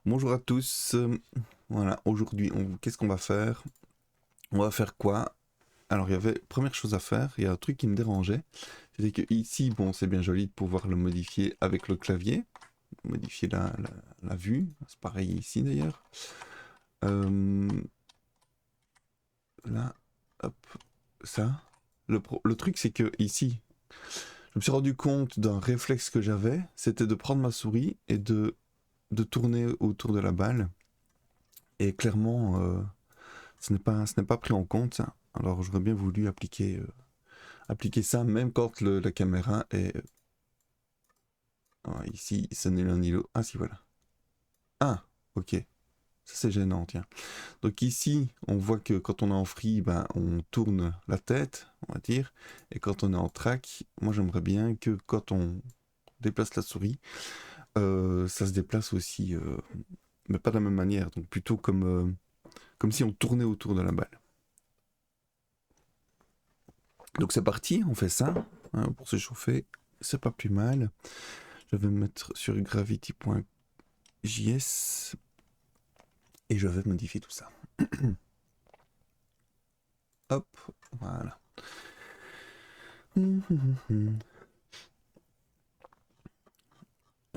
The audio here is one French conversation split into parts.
Bonjour à tous. Voilà, aujourd'hui, qu'est-ce qu'on va faire? On va faire quoi? Alors, il y avait première chose à faire, il y a un truc qui me dérangeait. C'était que ici, bon, c'est bien joli de pouvoir le modifier avec le clavier, modifier la vue. C'est pareil ici d'ailleurs. Euh, Là, hop, ça. Le truc, c'est que ici, je me suis rendu compte d'un réflexe que j'avais, c'était de prendre ma souris et de tourner autour de la balle. Et clairement, ce n'est pas pris en compte, ça. Alors j'aurais bien voulu appliquer ça même quand la caméra est... ici, ce n'est l'un ni l'autre. Ah si, voilà. Ah, ok. Ça c'est gênant, tiens. Donc ici, on voit que quand on est en free, ben, on tourne la tête, on va dire. Et quand on est en track, moi j'aimerais bien que quand on déplace la souris, ça se déplace aussi, mais pas de la même manière. Donc plutôt comme si on tournait autour de la balle. Donc c'est parti, on fait ça, hein, pour se chauffer, c'est pas plus mal. Je vais me mettre sur gravity.js et je vais modifier tout ça. Hop, voilà.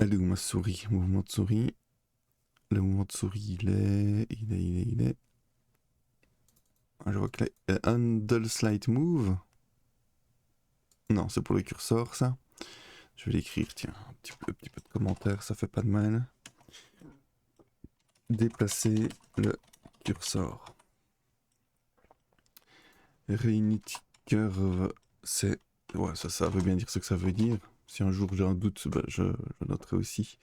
Elle est où ma souris? Mouvement de souris. Le mouvement de souris, il est. Ah, je vois que handle slide move. Non, c'est pour le curseur, ça. Je vais l'écrire, tiens, un petit peu de commentaire, ça fait pas de mal. Déplacer le curseur. Reunity curve, c'est... Ouais, ça veut bien dire ce que ça veut dire. Si un jour j'ai un doute, bah, je noterai aussi.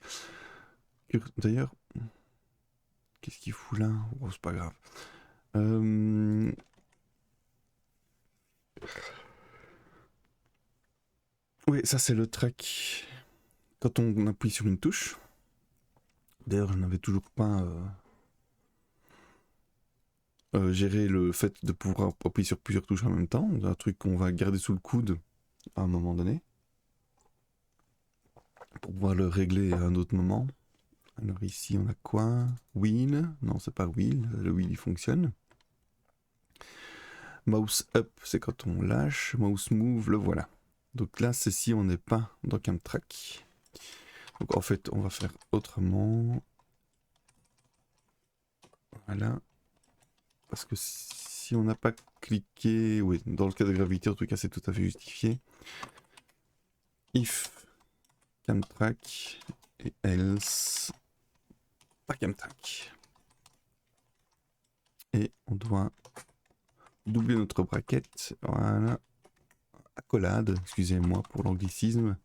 D'ailleurs, qu'est-ce qu'il fout là? Oh, c'est pas grave. Oui, ça c'est le track. Quand on appuie sur une touche. D'ailleurs, je n'avais toujours pas géré le fait de pouvoir appuyer sur plusieurs touches en même temps. C'est un truc qu'on va garder sous le coude à un moment donné. Pour pouvoir le régler à un autre moment. Alors ici, on a quoi? Wheel. Non, c'est pas wheel. Le wheel, il fonctionne. Mouse up, c'est quand on lâche. Mouse move, le voilà. Donc là, c'est si on n'est pas dans Camtrack. Donc en fait, on va faire autrement. Voilà. Parce que si on n'a pas cliqué... Oui, dans le cas de gravité, en tout cas, c'est tout à fait justifié. If Camtrack et else pas Camtrack. Et on doit doubler notre braquette. Voilà. Accolade, excusez-moi pour l'anglicisme.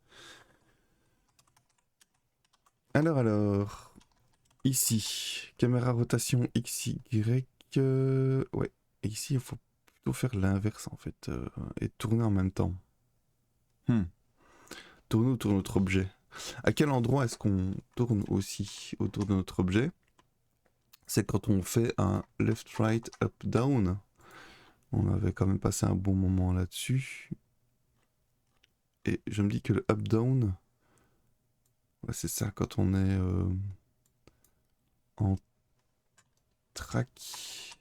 Alors, ici, caméra rotation XY. Ouais, et ici, il faut plutôt faire l'inverse en fait, et tourner en même temps. Tourner autour de notre objet. À quel endroit est-ce qu'on tourne aussi autour de notre objet? C'est quand on fait un left, right, up, down. On avait quand même passé un bon moment là-dessus. Et je me dis que le up, down, ouais, c'est ça, quand on est en track.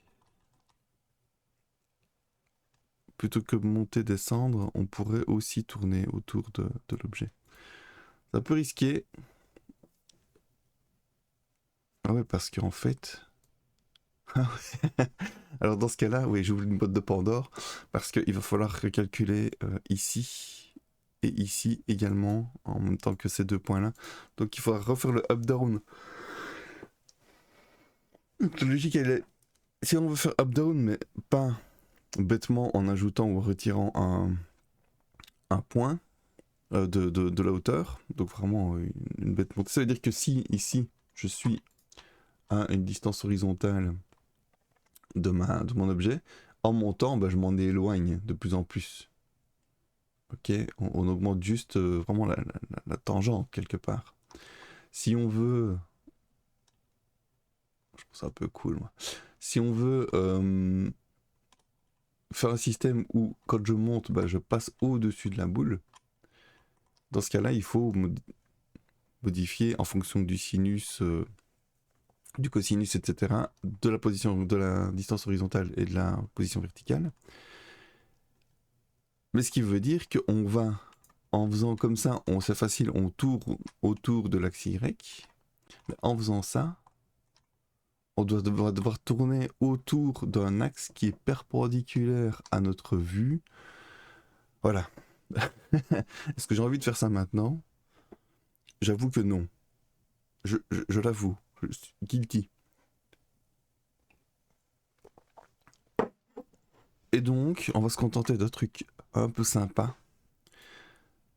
Plutôt que monter, descendre, on pourrait aussi tourner autour de l'objet. C'est un peu risqué. Ah ouais, parce qu'en fait... Alors dans ce cas-là, oui, j'ouvre une boîte de Pandore, parce qu'il va falloir recalculer ici et ici également, en même temps que ces deux points-là. Donc il faudra refaire le up-down. La logique, elle est... Si on veut faire up-down, mais pas bêtement en ajoutant ou en retirant un point de la hauteur, donc vraiment une bête montée, ça veut dire que si ici, je suis à une distance horizontale de mon objet, en montant, bah, je m'en éloigne de plus en plus. Ok, on augmente juste vraiment la tangente quelque part. Si on veut, je trouve ça un peu cool moi. Si on veut faire un système où quand je monte, bah, je passe au-dessus de la boule, dans ce cas-là, il faut modifier en fonction du sinus du cosinus, etc., de la position, de la distance horizontale et de la position verticale. Mais ce qui veut dire qu'on va, en faisant comme ça, c'est facile, on tourne autour de l'axe Y. Mais en faisant ça, on doit devoir tourner autour d'un axe qui est perpendiculaire à notre vue. Voilà. Est-ce que j'ai envie de faire ça maintenant? J'avoue que non. Je l'avoue. Je suis guilty. Et donc, on va se contenter d'un truc un peu sympa.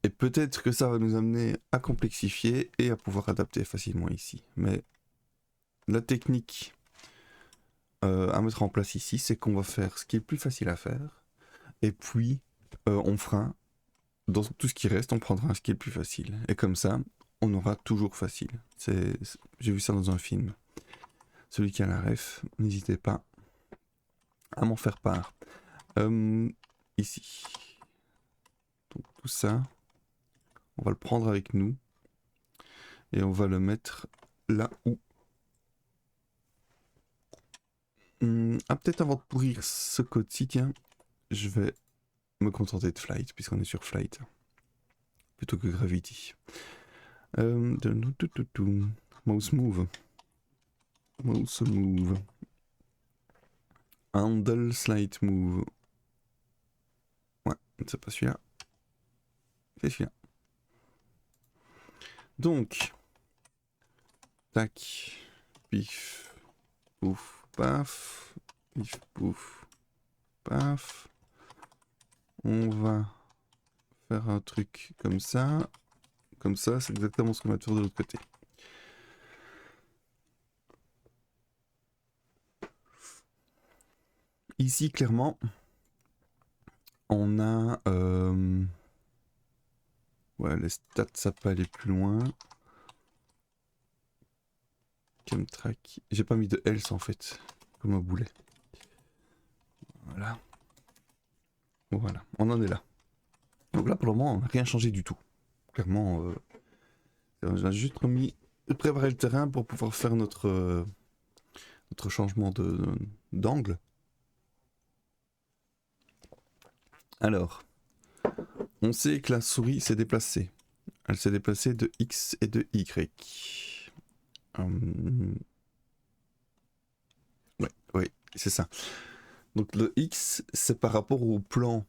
Et peut-être que ça va nous amener à complexifier et à pouvoir adapter facilement ici. Mais la technique à mettre en place ici, c'est qu'on va faire ce qui est le plus facile à faire. Et puis, on fera, dans tout ce qui reste, on prendra ce qui est le plus facile. Et comme ça, on aura toujours facile. J'ai vu ça dans un film. Celui qui a la ref, n'hésitez pas à m'en faire part. Ici. Donc tout ça, on va le prendre avec nous. Et on va le mettre là où... peut-être avant de pourrir ce code-ci, tiens, je vais me contenter de Flight, puisqu'on est sur Flight. Plutôt que Gravity. Mouse move. Mouse move. Handle slide move. Ouais, c'est pas celui-là. C'est celui-là. Donc, tac, pif, pouf, paf, pif, pouf, paf. On va faire un truc comme ça. Comme ça, c'est exactement ce qu'on va faire de l'autre côté. Ici, clairement, on a... ouais, les stats, ça peut aller plus loin. Chemtrack. J'ai pas mis de health en fait, comme un boulet. Voilà. Voilà, on en est là. Donc là, pour le moment, on n'a rien changé du tout. Clairement, on a juste préparé le terrain pour pouvoir faire notre changement d'angle. Alors, on sait que la souris s'est déplacée. Elle s'est déplacée de X et de Y. Ouais, c'est ça. Donc le X, c'est par rapport au plan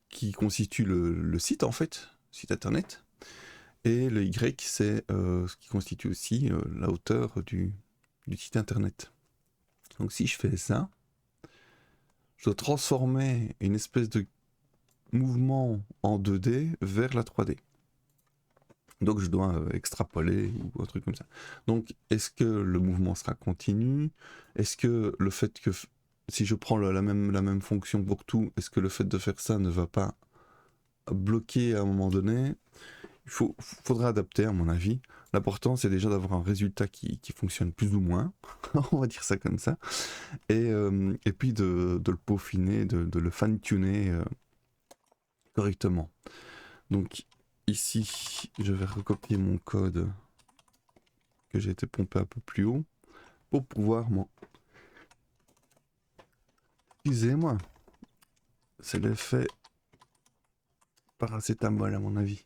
qui constitue le site en fait, site internet. Et le Y, c'est ce qui constitue aussi la hauteur du site internet. Donc si je fais ça, je dois transformer une espèce de mouvement en 2D vers la 3D. Donc je dois extrapoler ou un truc comme ça. Donc est-ce que le mouvement sera continu? Est-ce que le fait que si je prends la même fonction pour tout, est-ce que le fait de faire ça ne va pas bloquer à un moment donné? Il faudra adapter à mon avis. L'important c'est déjà d'avoir un résultat qui fonctionne plus ou moins, on va dire ça comme ça, et puis de le peaufiner, de le fine-tuner correctement. Donc ici, je vais recopier mon code que j'ai été pompé un peu plus haut pour pouvoir Excusez-moi, c'est l'effet paracétamol à mon avis.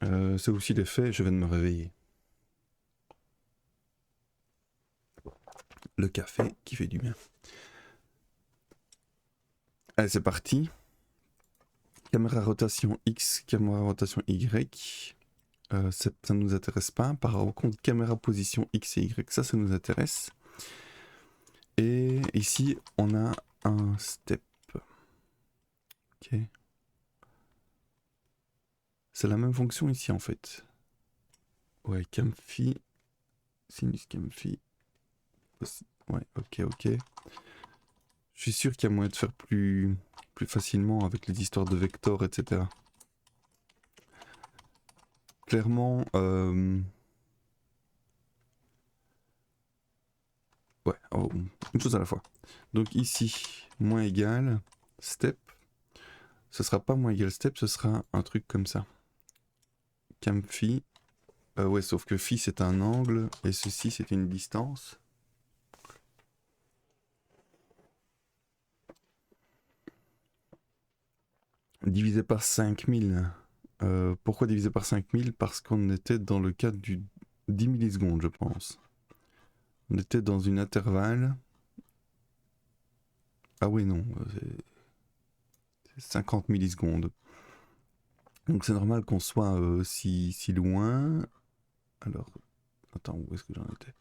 C'est aussi l'effet je viens de me réveiller. Le café qui fait du bien. Allez, c'est parti. Caméra rotation X, caméra rotation Y. Ça ne nous intéresse pas. Par contre, caméra position X et Y, ça nous intéresse. Et ici, on a un step. Ok. C'est la même fonction ici en fait. Ouais, Camphi. Sinus Camphi. Ouais, ok. Je suis sûr qu'il y a moyen de faire plus facilement avec les histoires de vecteurs, etc. Clairement, ouais, une chose à la fois. Donc ici, moins égal, step. Ce sera pas moins égal step, ce sera un truc comme ça. Camphi, Ouais, sauf que phi c'est un angle et ceci c'est une distance. Divisé par 5000. Pourquoi divisé par 5000? Parce qu'on était dans le cadre du 10 millisecondes, je pense. On était dans une intervalle. Ah oui, non, c'est 50 millisecondes. Donc c'est normal qu'on soit si loin. Alors, attends, où est-ce que j'en étais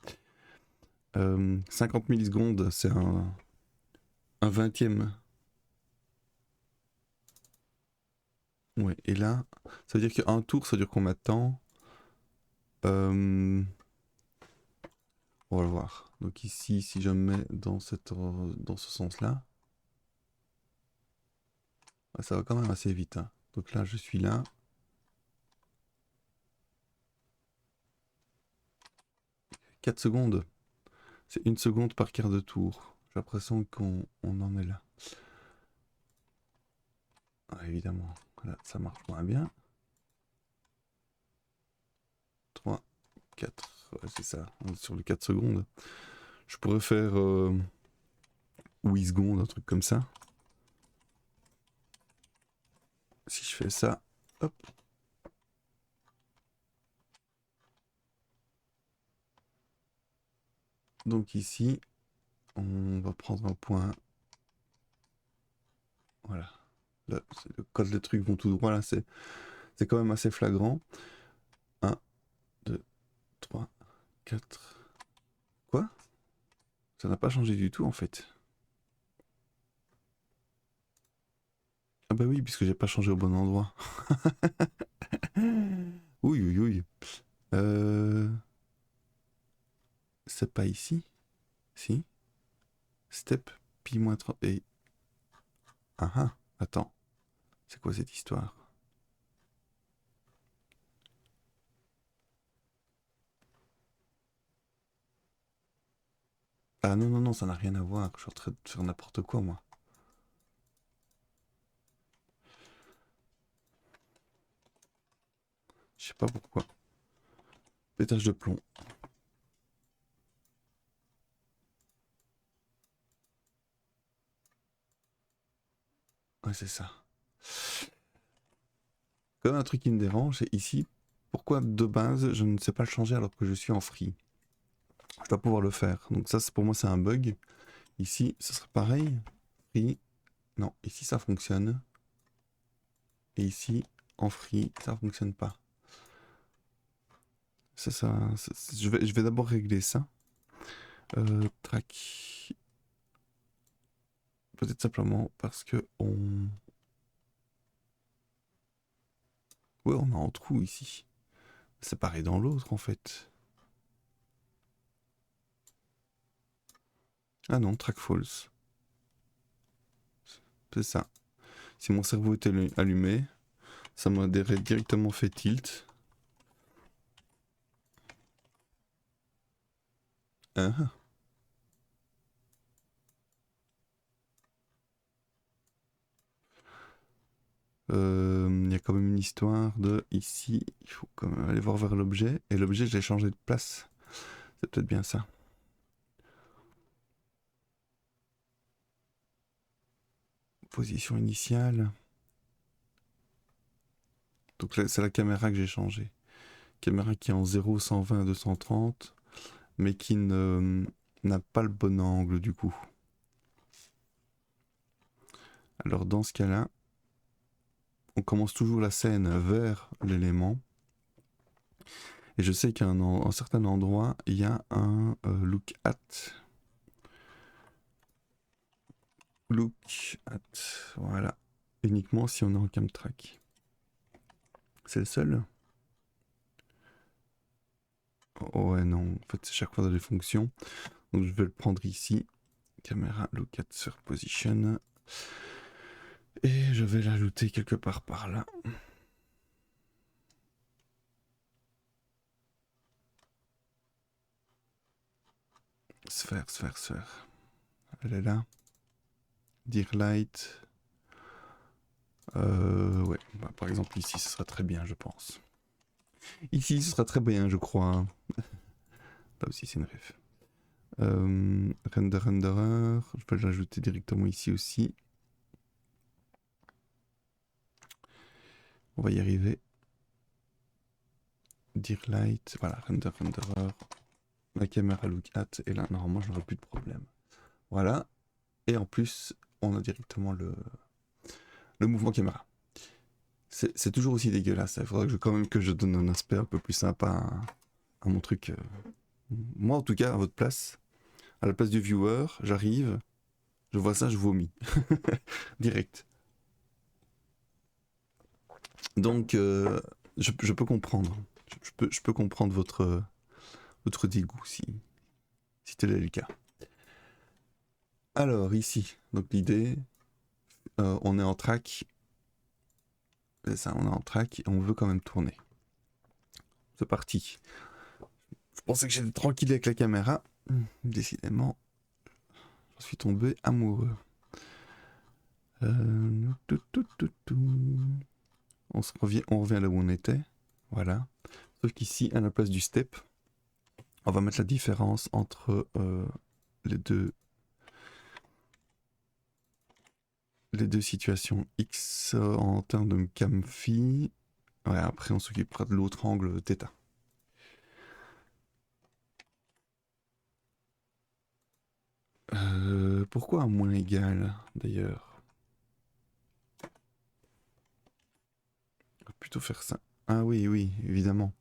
50 millisecondes, c'est un vingtième. Ouais, et là, ça veut dire qu'un tour, ça dure combien de temps On va le voir. Donc ici, si je me mets dans ce sens-là, ça va quand même assez vite. Hein. Donc là, je suis là. « 4 secondes. C'est 1 seconde par quart de tour. J'ai l'impression qu'on en est là. Ah, évidemment, là, ça marche moins bien. 3, 4, ouais, c'est ça, on est sur les 4 secondes. Je pourrais faire 8 secondes, un truc comme ça. Si je fais ça, hop. Donc ici, on va prendre un point. Voilà. Là, quand les trucs vont tout droit, là, c'est quand même assez flagrant. 1, 2, 3, 4. Quoi? Ça n'a pas changé du tout en fait. Ah bah oui, puisque j'ai pas changé au bon endroit. Oui, oui, oui. C'est pas ici? Si? Step, pi moins 30. Et... Ah ah, attends. C'est quoi cette histoire? Ah non, non, non, ça n'a rien à voir. Je suis en train de faire n'importe quoi, moi. Je sais pas pourquoi. Pétage de plomb. Ouais, c'est ça. Comme un truc qui me dérange, c'est ici. Pourquoi de base, je ne sais pas le changer alors que je suis en free? Je dois pouvoir le faire. Donc ça, pour moi, c'est un bug. Ici, ce serait pareil. Free. Non, ici, ça fonctionne. Et ici, en free, ça fonctionne pas. C'est ça. Je vais d'abord régler ça. Track. Peut-être simplement parce que on... Ouais, on a un trou ici. C'est pareil dans l'autre, en fait. Ah non, track false. C'est ça. Si mon cerveau était allumé, ça m'aurait directement fait tilt. Ah. Il y a quand même une histoire de ici, il faut quand même aller voir vers l'objet. Et l'objet, je l'ai changé de place. C'est peut-être bien ça. Position initiale. Donc c'est la caméra que j'ai changée. Caméra qui est en 0, 120, 230, mais qui n'a pas le bon angle du coup. Alors dans ce cas-là, on commence toujours la scène vers l'élément. Et je sais qu'à un certain endroit, il y a un look at. Look at, voilà. Uniquement si on est en cam track. C'est le seul? Oh ouais, non. En fait, c'est chaque fois dans les fonctions. Donc je vais le prendre ici. Caméra look at sur position. Et je vais l'ajouter quelque part par là. Sphère, sphère, sphère. Elle est là. Dire light. Ouais, bah, par exemple ici, ce sera très bien, je pense. Ici, ce sera très bien, je crois, hein. Là aussi, c'est une ref. Renderer, je peux l'ajouter directement ici aussi. On va y arriver. Dear Light, voilà, renderer. La caméra look at, et là, normalement, je n'aurai plus de problème. Voilà. Et en plus, on a directement le mouvement caméra. C'est toujours aussi dégueulasse. Il faudrait quand même que je donne un aspect un peu plus sympa à mon truc. Moi, en tout cas, à votre place, à la place du viewer, j'arrive, je vois ça, je vomis. Direct. Donc, je peux comprendre. Je peux comprendre votre dégoût si tel est le cas. Alors, ici, donc l'idée, on est en track. C'est ça, on est en track et on veut quand même tourner. C'est parti. Je pensais que j'étais tranquille avec la caméra. Décidément, j'en suis tombé amoureux. On revient là où on était. Voilà. Sauf qu'ici, à la place du step, on va mettre la différence entre les deux situations X en termes de cam phi. Ouais, après, on s'occupera de l'autre angle θ. Pourquoi un moins égal, d'ailleurs? On va plutôt faire ça. Ah oui, oui, évidemment.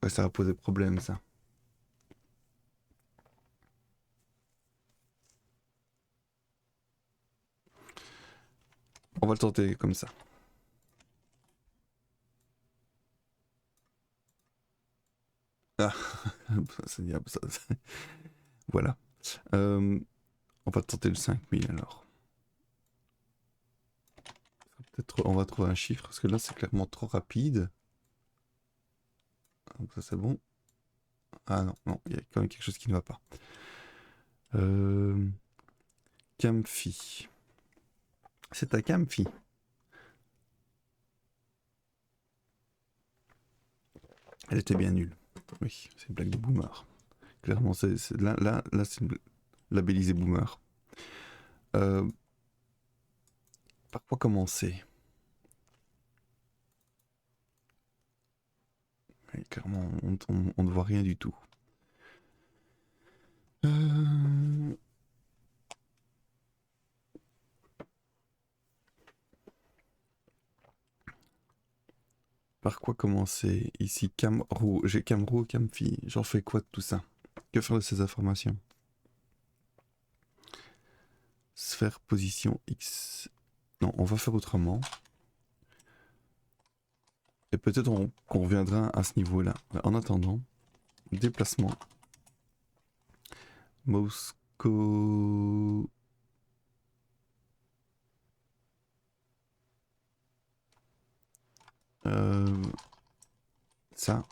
Ouais, ça va poser problème, ça. On va le tenter comme ça. Ah, voilà. On va tenter le 5000 alors. Peut-être on va trouver un chiffre, parce que là c'est clairement trop rapide. Donc ça c'est bon. Ah non, non, il y a quand même quelque chose qui ne va pas. Camfi. C'est ta Camfi. Elle était bien nulle. Oui, c'est une blague de boomer. Clairement, là c'est labellisé boomer. Par quoi commencer? Et clairement, on ne voit rien du tout. Par quoi commencer? Ici, Camro. J'ai Camro, Camfi. J'en fais quoi de tout ça? Que faire de ces informations? Sphère position X. Non, on va faire autrement. Et peut-être qu'on reviendra à ce niveau-là. En attendant, déplacement. Moscow. Ça.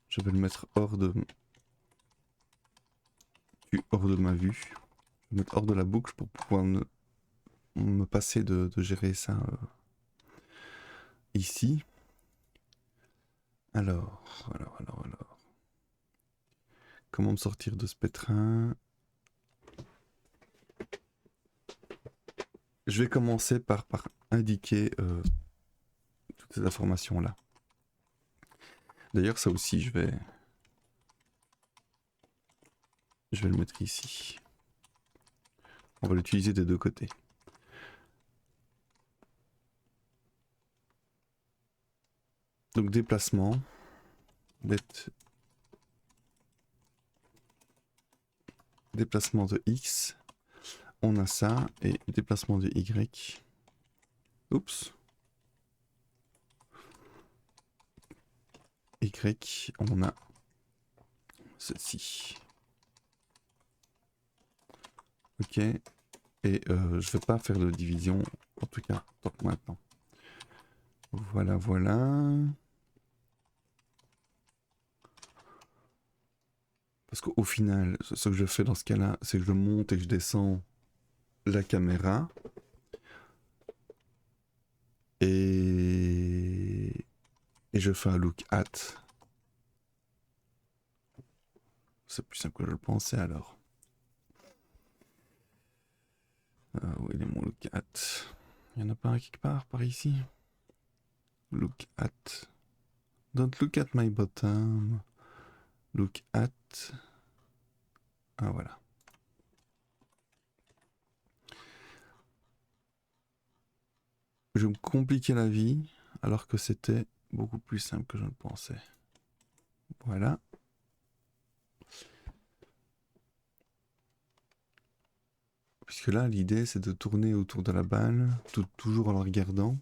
Je vais le mettre hors de ma vue. Je vais le mettre hors de la boucle pour pouvoir me passer de gérer ça ici. Alors. Comment me sortir de ce pétrin? Je vais commencer par indiquer toutes ces informations-là. D'ailleurs, ça aussi, je vais le mettre ici. On va l'utiliser des deux côtés. Donc déplacement, déplacement de X, on a ça, et déplacement de Y. Oups. Y, on a ceci. Ok. Et je vais pas faire de division, en tout cas, tant que maintenant. Voilà. Parce qu'au final, ce que je fais dans ce cas-là, c'est que je monte et que je descends la caméra. Et Et je fais un look at. C'est plus simple que je le pensais alors. Où il est mon look at? Il y en a pas un quelque part par ici? Look at. Don't look at my bottom. Look at. Ah voilà. Je me compliquais la vie alors que c'était beaucoup plus simple que je ne pensais. Voilà. Puisque là, l'idée, c'est de tourner autour de la balle, toujours en la regardant.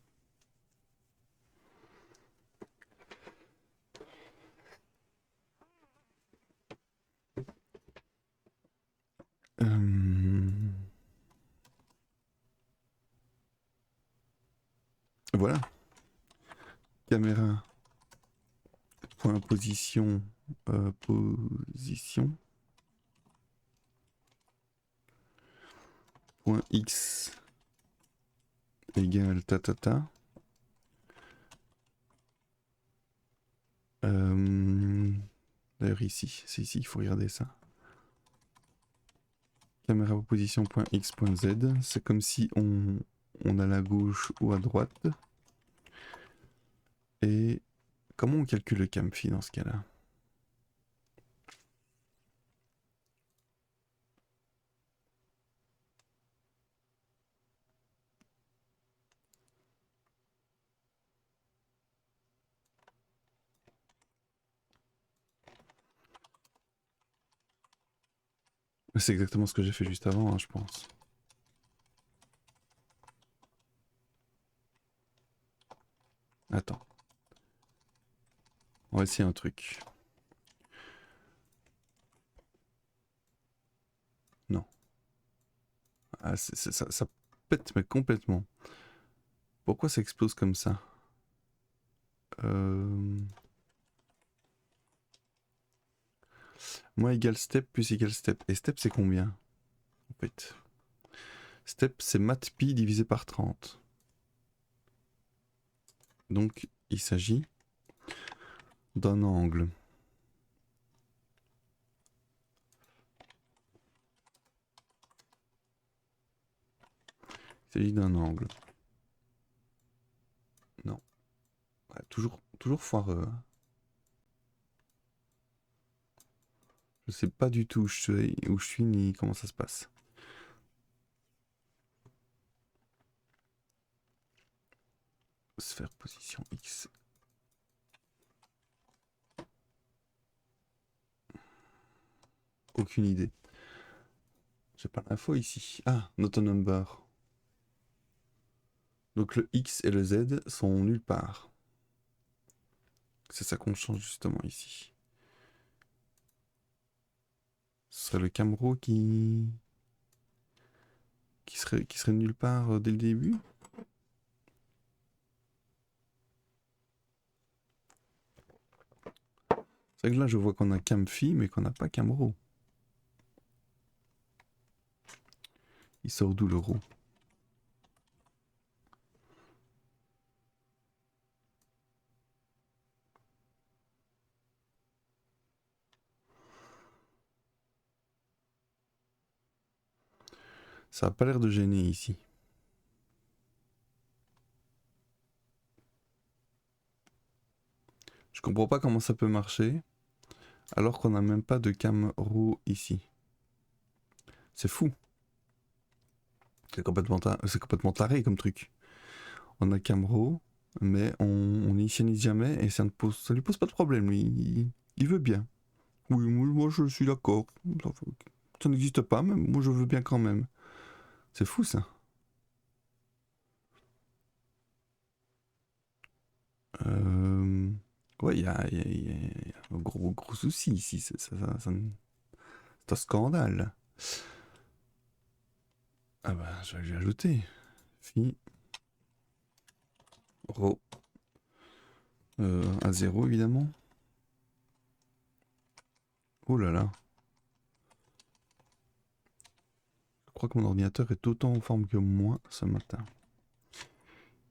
Voilà. Caméra. Point position. Position. Point X égale ta. D'ailleurs ici, c'est ici qu'il faut regarder ça. Caméra position point X point Z, c'est comme si on allait à gauche ou à droite. Et comment on calcule le cam phi dans ce cas-là? C'est exactement ce que j'ai fait juste avant, hein, je pense. Attends. On va essayer un truc. Non. Ah, ça pète mais complètement. Pourquoi ça explose comme ça? Moins égal step plus égal step. Et step c'est combien? En fait. Step c'est mat pi divisé par 30. Donc il s'agit d'un angle. Il s'agit d'un angle. Non. Ouais, toujours foireux. Je sais pas du tout où je suis ni comment ça se passe. Sphère position X. Aucune idée. J'ai pas l'info ici. Ah, not a number. Donc le X et le Z sont nulle part. C'est ça qu'on change justement ici. Ce serait le Camro qui serait nulle part dès le début. C'est vrai que là je vois qu'on a Camfi mais qu'on n'a pas Camro. Il sort d'où l'euro? Ça a pas l'air de gêner ici. Je comprends pas comment ça peut marcher alors qu'on n'a même pas de Camro ici. C'est fou. C'est complètement taré comme truc. On a Camro, mais on n'initialise jamais et ça lui pose pas de problème. Il veut bien. Oui, moi je suis d'accord. Ça n'existe pas, mais moi je veux bien quand même. C'est fou ça. Ouais, il y a un gros souci ici. C'est un scandale. Ah bah, je vais lui ajouter. Phi. Rho. À 0 évidemment. Oh là là. Je crois que mon ordinateur est autant en forme que moi ce matin.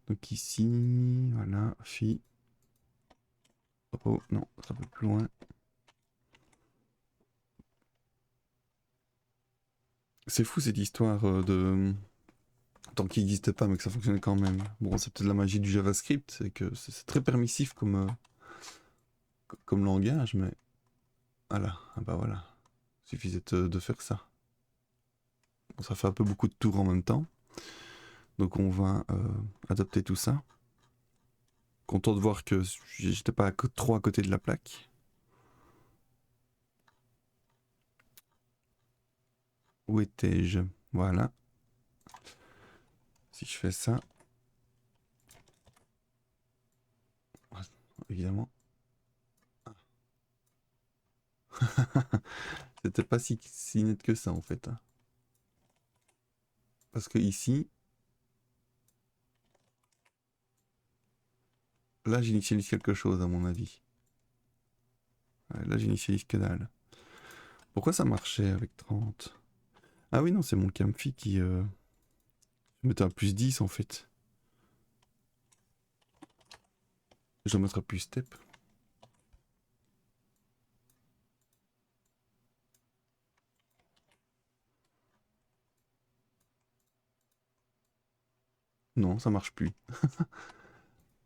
Donc ici, voilà, phi. Oh non, c'est un peu plus loin. C'est fou cette histoire de... Tant qu'il n'existe pas mais que ça fonctionne quand même. Bon, c'est peut-être la magie du JavaScript, c'est que c'est très permissif comme langage, mais... Voilà, ah bah voilà. Il suffisait de faire ça. Bon, ça fait un peu beaucoup de tours en même temps. Donc on va adapter tout ça. Content de voir que j'étais pas trop à côté de la plaque. Où étais-je? Voilà. Si je fais ça, évidemment. C'était pas si net que ça en fait, hein. Parce que ici, là j'initialise quelque chose à mon avis. Ouais, là j'initialise que dalle. Pourquoi ça marchait avec 30? Ah oui non, c'est mon Camfi qui mettait un plus 10 en fait. Je dois mettre un plus step. Non, ça marche plus.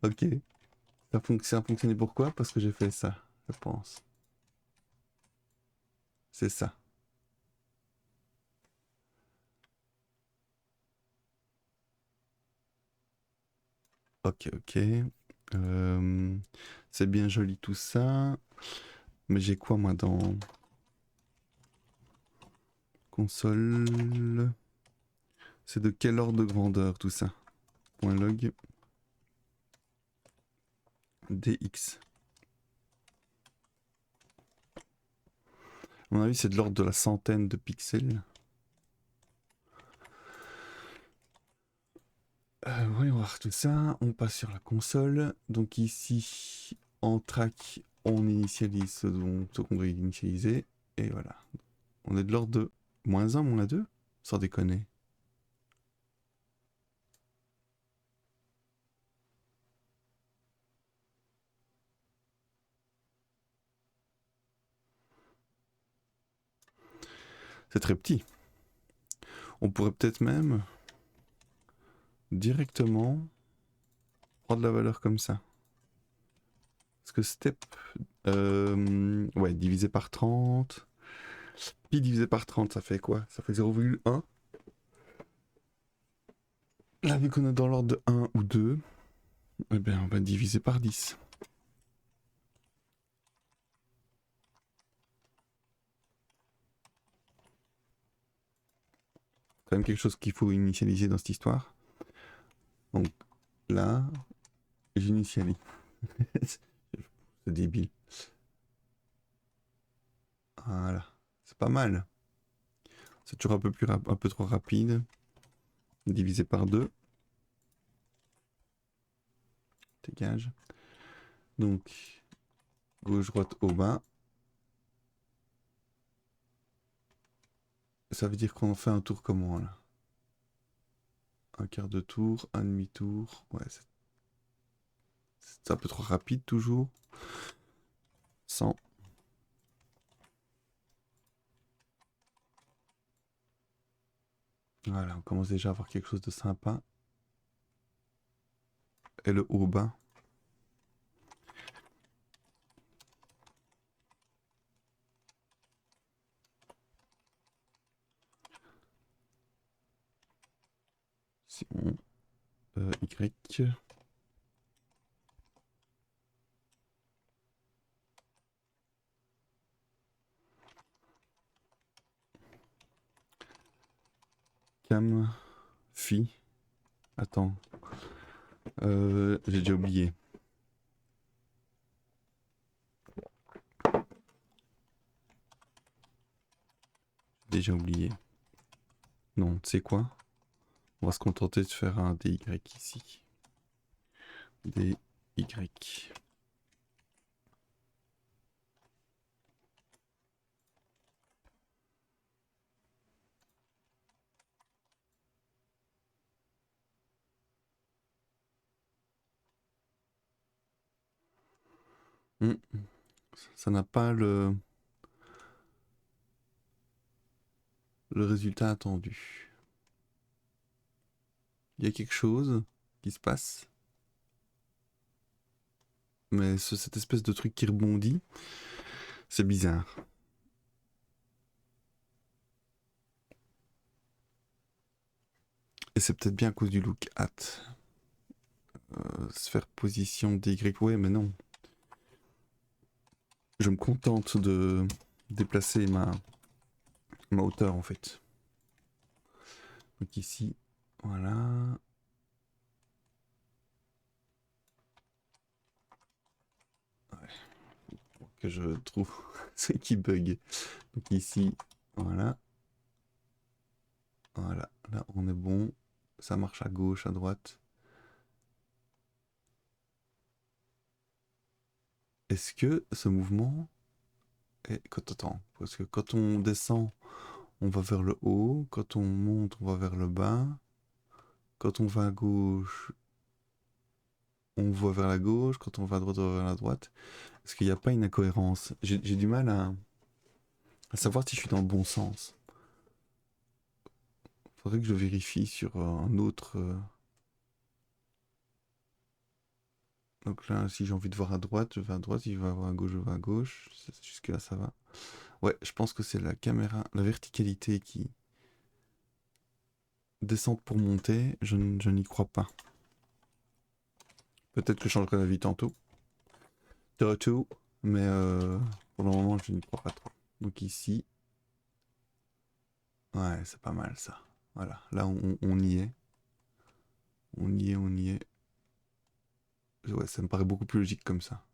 Ok. Ça a fonctionné pourquoi? Parce que j'ai fait ça, je pense. C'est ça. Ok, ok. Euh, c'est bien joli tout ça. Mais j'ai quoi moi dans console? C'est de quel ordre de grandeur tout ça? Point log DX. À mon avis, c'est de l'ordre de la centaine de pixels. Voyons voir tout ça. On passe sur la console. Donc ici, en track, on initialise ce qu'on doit initialiser. Et voilà. On est de l'ordre de -1, -2. Sans déconner. C'est très petit. On pourrait peut-être même directement prendre la valeur comme ça. Parce que step, ouais, divisé par 30. Pi divisé par 30, ça fait quoi? Ça fait 0,1. Là, vu qu'on est dans l'ordre de 1 ou 2, eh bien, on va diviser par 10. Quand même quelque chose qu'il faut initialiser dans cette histoire. Donc là, j'initialise. C'est débile. Voilà. C'est pas mal. C'est toujours un peu trop rapide. Divisé par 2. Dégage. Donc, gauche, droite, au bas. Ça veut dire qu'on fait un tour comment là? Un quart de tour, un demi-tour. Ouais, c'est un peu trop rapide toujours. 100. Voilà, on commence déjà à avoir quelque chose de sympa. Et le haut bas. Si on... Y. Cam. Phi. Attends. J'ai déjà oublié. Déjà oublié. Non, tu sais quoi? On va se contenter de faire un DY ici. DY. Hmm. Ça n'a pas le résultat attendu. Il y a quelque chose qui se passe, mais cette espèce de truc qui rebondit, c'est bizarre. Et c'est peut-être bien à cause du look at. Sphère position DY, ouais, mais non. Je me contente de déplacer ma hauteur en fait. Donc ici, voilà. Ouais, que je trouve ce qui bug. Donc ici, voilà. Voilà, là on est bon. Ça marche à gauche, à droite. Est-ce que ce mouvement est... Attends, parce que quand on descend, on va vers le haut. Quand on monte, on va vers le bas. Quand on va à gauche, on voit vers la gauche. Quand on va à droite, on va vers la droite. Est-ce qu'il n'y a pas une incohérence? J'ai du mal à savoir si je suis dans le bon sens. Faudrait que je vérifie sur un autre... Donc là, si j'ai envie de voir à droite, je vais à droite. Si je veux voir à gauche, je vais à gauche. Jusque là, ça va. Ouais, je pense que c'est la caméra, la verticalité qui descend pour monter. Je n'y crois pas. Peut-être que je changerai d'avis tantôt. De retour. Mais pour le moment, je n'y crois pas trop. Donc ici. Ouais, c'est pas mal ça. Voilà, là on y est. On y est, on y est. Ouais, ça me paraît beaucoup plus logique comme ça.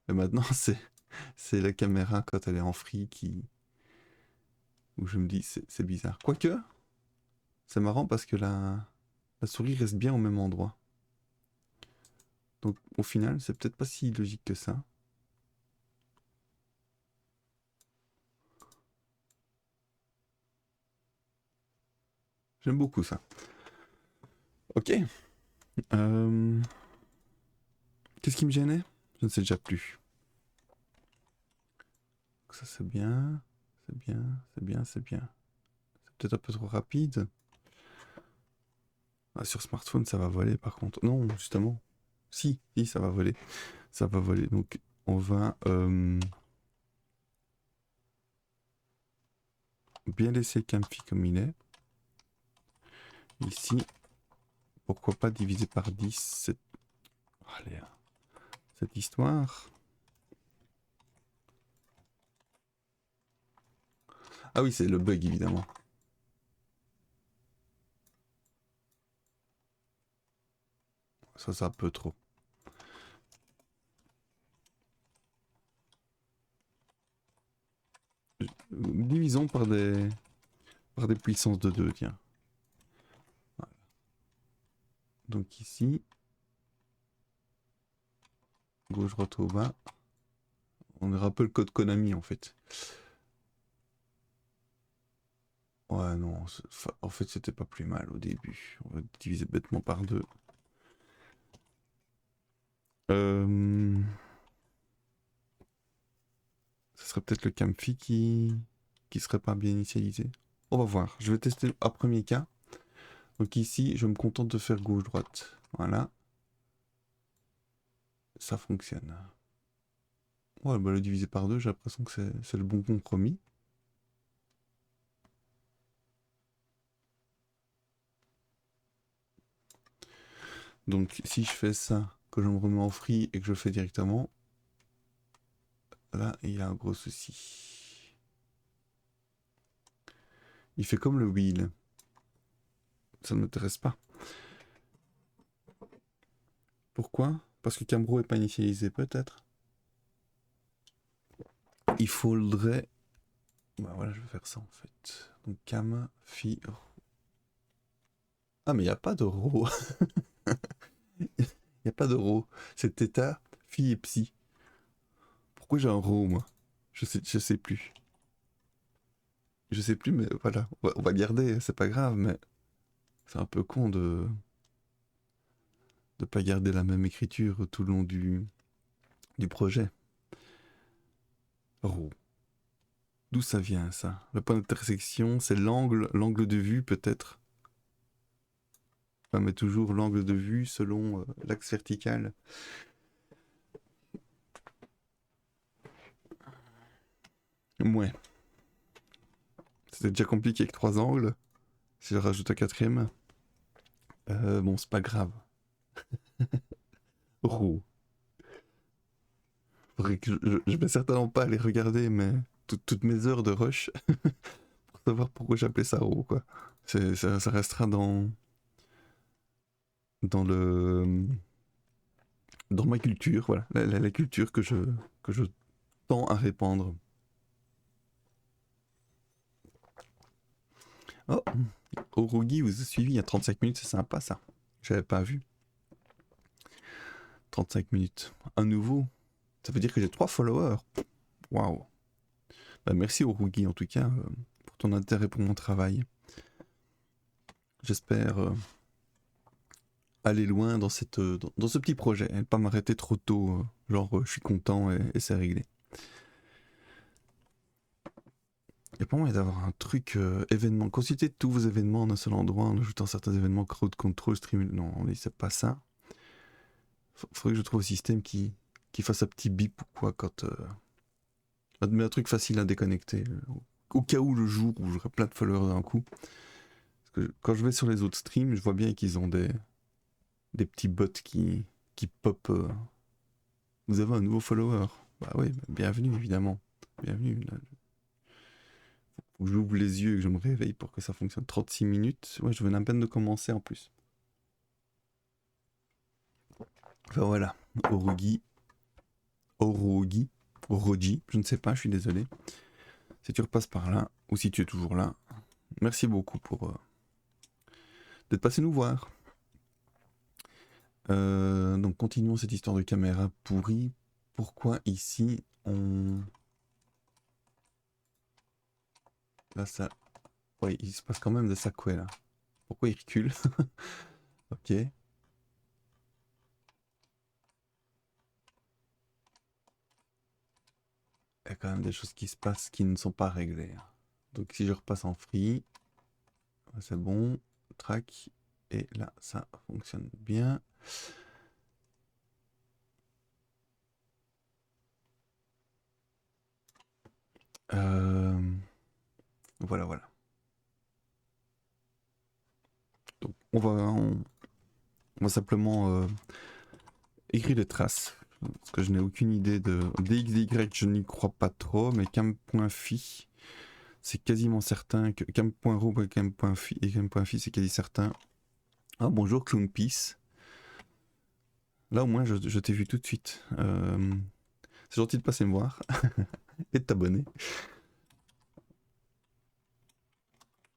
Et maintenant, c'est la caméra quand elle est en free qui... où je me dis c'est bizarre. Quoique, c'est marrant parce que la souris reste bien au même endroit. Donc au final, c'est peut-être pas si logique que ça. J'aime beaucoup ça. Ok. Euh, Qu'est-ce qui me gênait? Je ne sais déjà plus. Ça c'est bien. C'est bien. C'est bien. C'est bien. C'est peut-être un peu trop rapide. Ah, sur smartphone, ça va voler par contre. Non, justement. Si, ça va voler. Ça va voler. Donc, on va bien laisser Camphy comme il est. Ici, pourquoi pas diviser par 10 allez, cette histoire. Ah oui, c'est le bug évidemment. Ça, c'est un peu trop. Divisons par des puissances de 2, tiens. Voilà. Donc ici, gauche, droite au bas. On aura un peu le code Konami en fait. Ouais, non, en fait, c'était pas plus mal au début. On va diviser bêtement par 2. Euh... Ce serait peut-être le Camphy qui serait pas bien initialisé. On va voir. Je vais tester un premier cas. Donc ici, je me contente de faire gauche-droite. Voilà. Ça fonctionne. Ouais, bah, le diviser par 2, j'ai l'impression que c'est le bon compromis. Donc si je fais ça, que je me remets en free et que je fais directement, là, il y a un gros souci. Il fait comme le wheel. Ça ne m'intéresse pas. Pourquoi? Parce que Cambro est pas initialisé, peut-être. Il faudrait... Bah voilà, je vais faire ça en fait. Donc Cam, Phi... Ah mais il n'y a pas de Rho. Il n'y a pas de Rho. C'est Theta, Phi et Psi. Pourquoi j'ai un Rho moi? Je sais plus. Je sais plus, mais voilà, on va garder, c'est pas grave, mais c'est un peu con de pas garder la même écriture tout le long du projet. Oh, d'où ça vient ça? Le point d'intersection, c'est l'angle de vue peut-être. Mais toujours l'angle de vue selon l'axe vertical. Ouais. C'était déjà compliqué avec 3 angles. Si je rajoute un quatrième. Bon, c'est pas grave. Oh. Faudrait que je vais certainement pas aller regarder toutes mes heures de rush pour savoir pourquoi j'appelais ça RAW, quoi. Ça restera dans le dans ma culture, voilà, la culture que je tends à répandre. Oh, Orugi vous a suivi il y a 35 minutes, c'est sympa ça. J'avais pas vu. 35 minutes. Un nouveau. Ça veut dire que j'ai 3 followers. Waouh. Bah, merci Orugi en tout cas pour ton intérêt pour mon travail. J'espère aller loin dans dans ce petit projet et pas m'arrêter trop tôt. Je suis content et c'est réglé. Il y a pas moyen d'avoir un truc événement. Consultez tous vos événements en un seul endroit en ajoutant certains événements crowd control, stream. Non, on dit c'est pas ça. Faudrait que je trouve un système qui fasse un petit bip ou quoi quand. Mais un truc facile à déconnecter. Au cas où le jour où j'aurai plein de followers d'un coup. Parce que quand je vais sur les autres streams, je vois bien qu'ils ont des petits bots qui pop. Vous avez un nouveau follower. Bah oui, bienvenue évidemment. Bienvenue. Là. Faut que j'ouvre les yeux et que je me réveille pour que ça fonctionne. 36 minutes. Ouais, je venais à peine de commencer en plus. Enfin voilà. Orogi. Orogi. Je ne sais pas, je suis désolé. Si tu repasses par là, ou si tu es toujours là, merci beaucoup pour d'être passé nous voir. Donc continuons cette histoire de caméra pourrie. Pourquoi ici on... Là ça... Oui, il se passe quand même de Sakwe là. Pourquoi il recule? Ok. Il y a quand même des choses qui se passent qui ne sont pas réglées. Donc si je repasse en free, c'est bon. Track. Et là, ça fonctionne bien. Voilà, voilà. Donc on va simplement écrire les traces. Parce que je n'ai aucune idée de... DXY, je n'y crois pas trop, mais cam.fi, c'est quasiment certain que... Cam.ro, cam.fi et cam.fi, c'est quasi certain. Ah bonjour Clown Peace. Là au moins je t'ai vu tout de suite. C'est gentil de passer me voir et de t'abonner.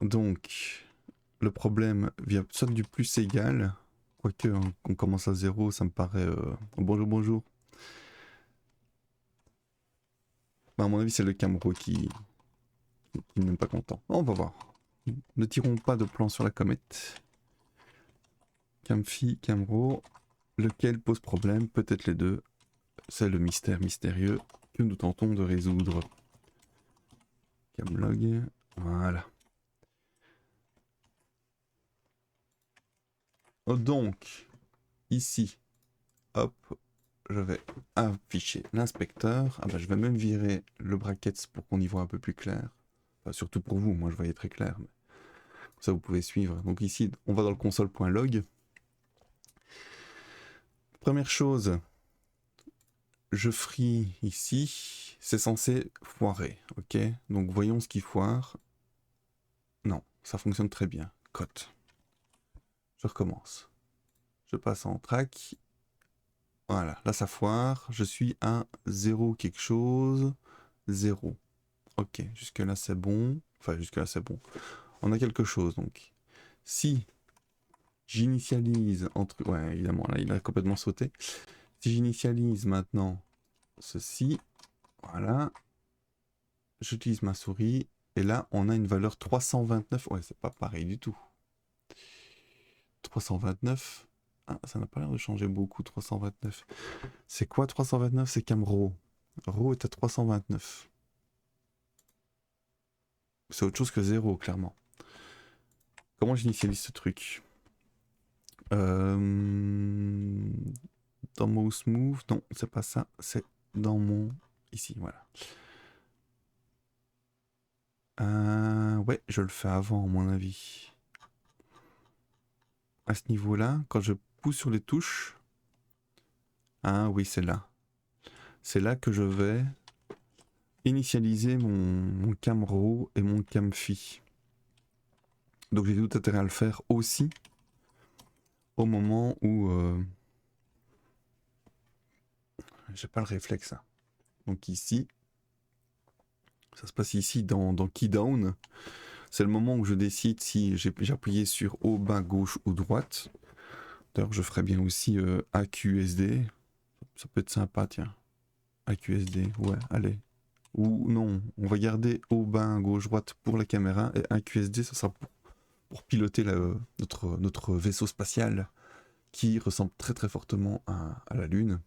Donc, le problème vient soit du plus égal, quoique on commence à 0, ça me paraît... Bonjour, bonjour. Bah, à mon avis, c'est le Camro qui n'est pas content. On va voir. Ne tirons pas de plan sur la comète. Camfi, Camro, lequel pose problème? Peut-être les deux. C'est le mystère mystérieux que nous tentons de résoudre. Camlog, voilà. Donc, ici, hop, je vais afficher l'inspecteur. Ah bah, je vais même virer le brackets pour qu'on y voit un peu plus clair. Enfin, surtout pour vous, moi je voyais très clair. Mais ça, vous pouvez suivre. Donc ici, on va dans le console.log. Première chose, je free ici. C'est censé foirer, ok? Donc voyons ce qui foire. Non, ça fonctionne très bien. Cote. Je recommence. Je passe en track. Voilà, là ça foire. Je suis à 0 quelque chose. 0. Ok, jusque là c'est bon. Enfin, jusque là c'est bon. On a quelque chose donc. Si j'initialise entre... Ouais, évidemment, là il a complètement sauté. Si j'initialise maintenant ceci, voilà. J'utilise ma souris. Et là, on a une valeur 329. Ouais, c'est pas pareil du tout. 329. Ah, ça n'a pas l'air de changer beaucoup, 329. C'est quoi 329? C'est cam RAW. RAW est à 329. C'est autre chose que 0, clairement. Comment j'initialise ce truc? Dans Mouse Move, non, c'est pas ça. C'est dans mon... Ici, voilà. Ouais, je le fais avant, à mon avis. À ce niveau-là, quand je pousse sur les touches... Ah oui, c'est là. C'est là que je vais initialiser mon cam RAW et mon cam Phi. Donc j'ai tout intérêt à le faire aussi au moment où... j'ai pas le réflexe. Hein. Donc ici, ça se passe ici dans Keydown. C'est le moment où je décide si j'ai appuyé sur haut, bas, gauche ou droite. D'ailleurs, je ferai bien aussi AQSD. Ça peut être sympa, tiens. AQSD, ouais, allez. Ou non, on va garder haut, bas, gauche, droite pour la caméra. Et AQSD, ça sera pour piloter notre vaisseau spatial qui ressemble très très fortement à la Lune.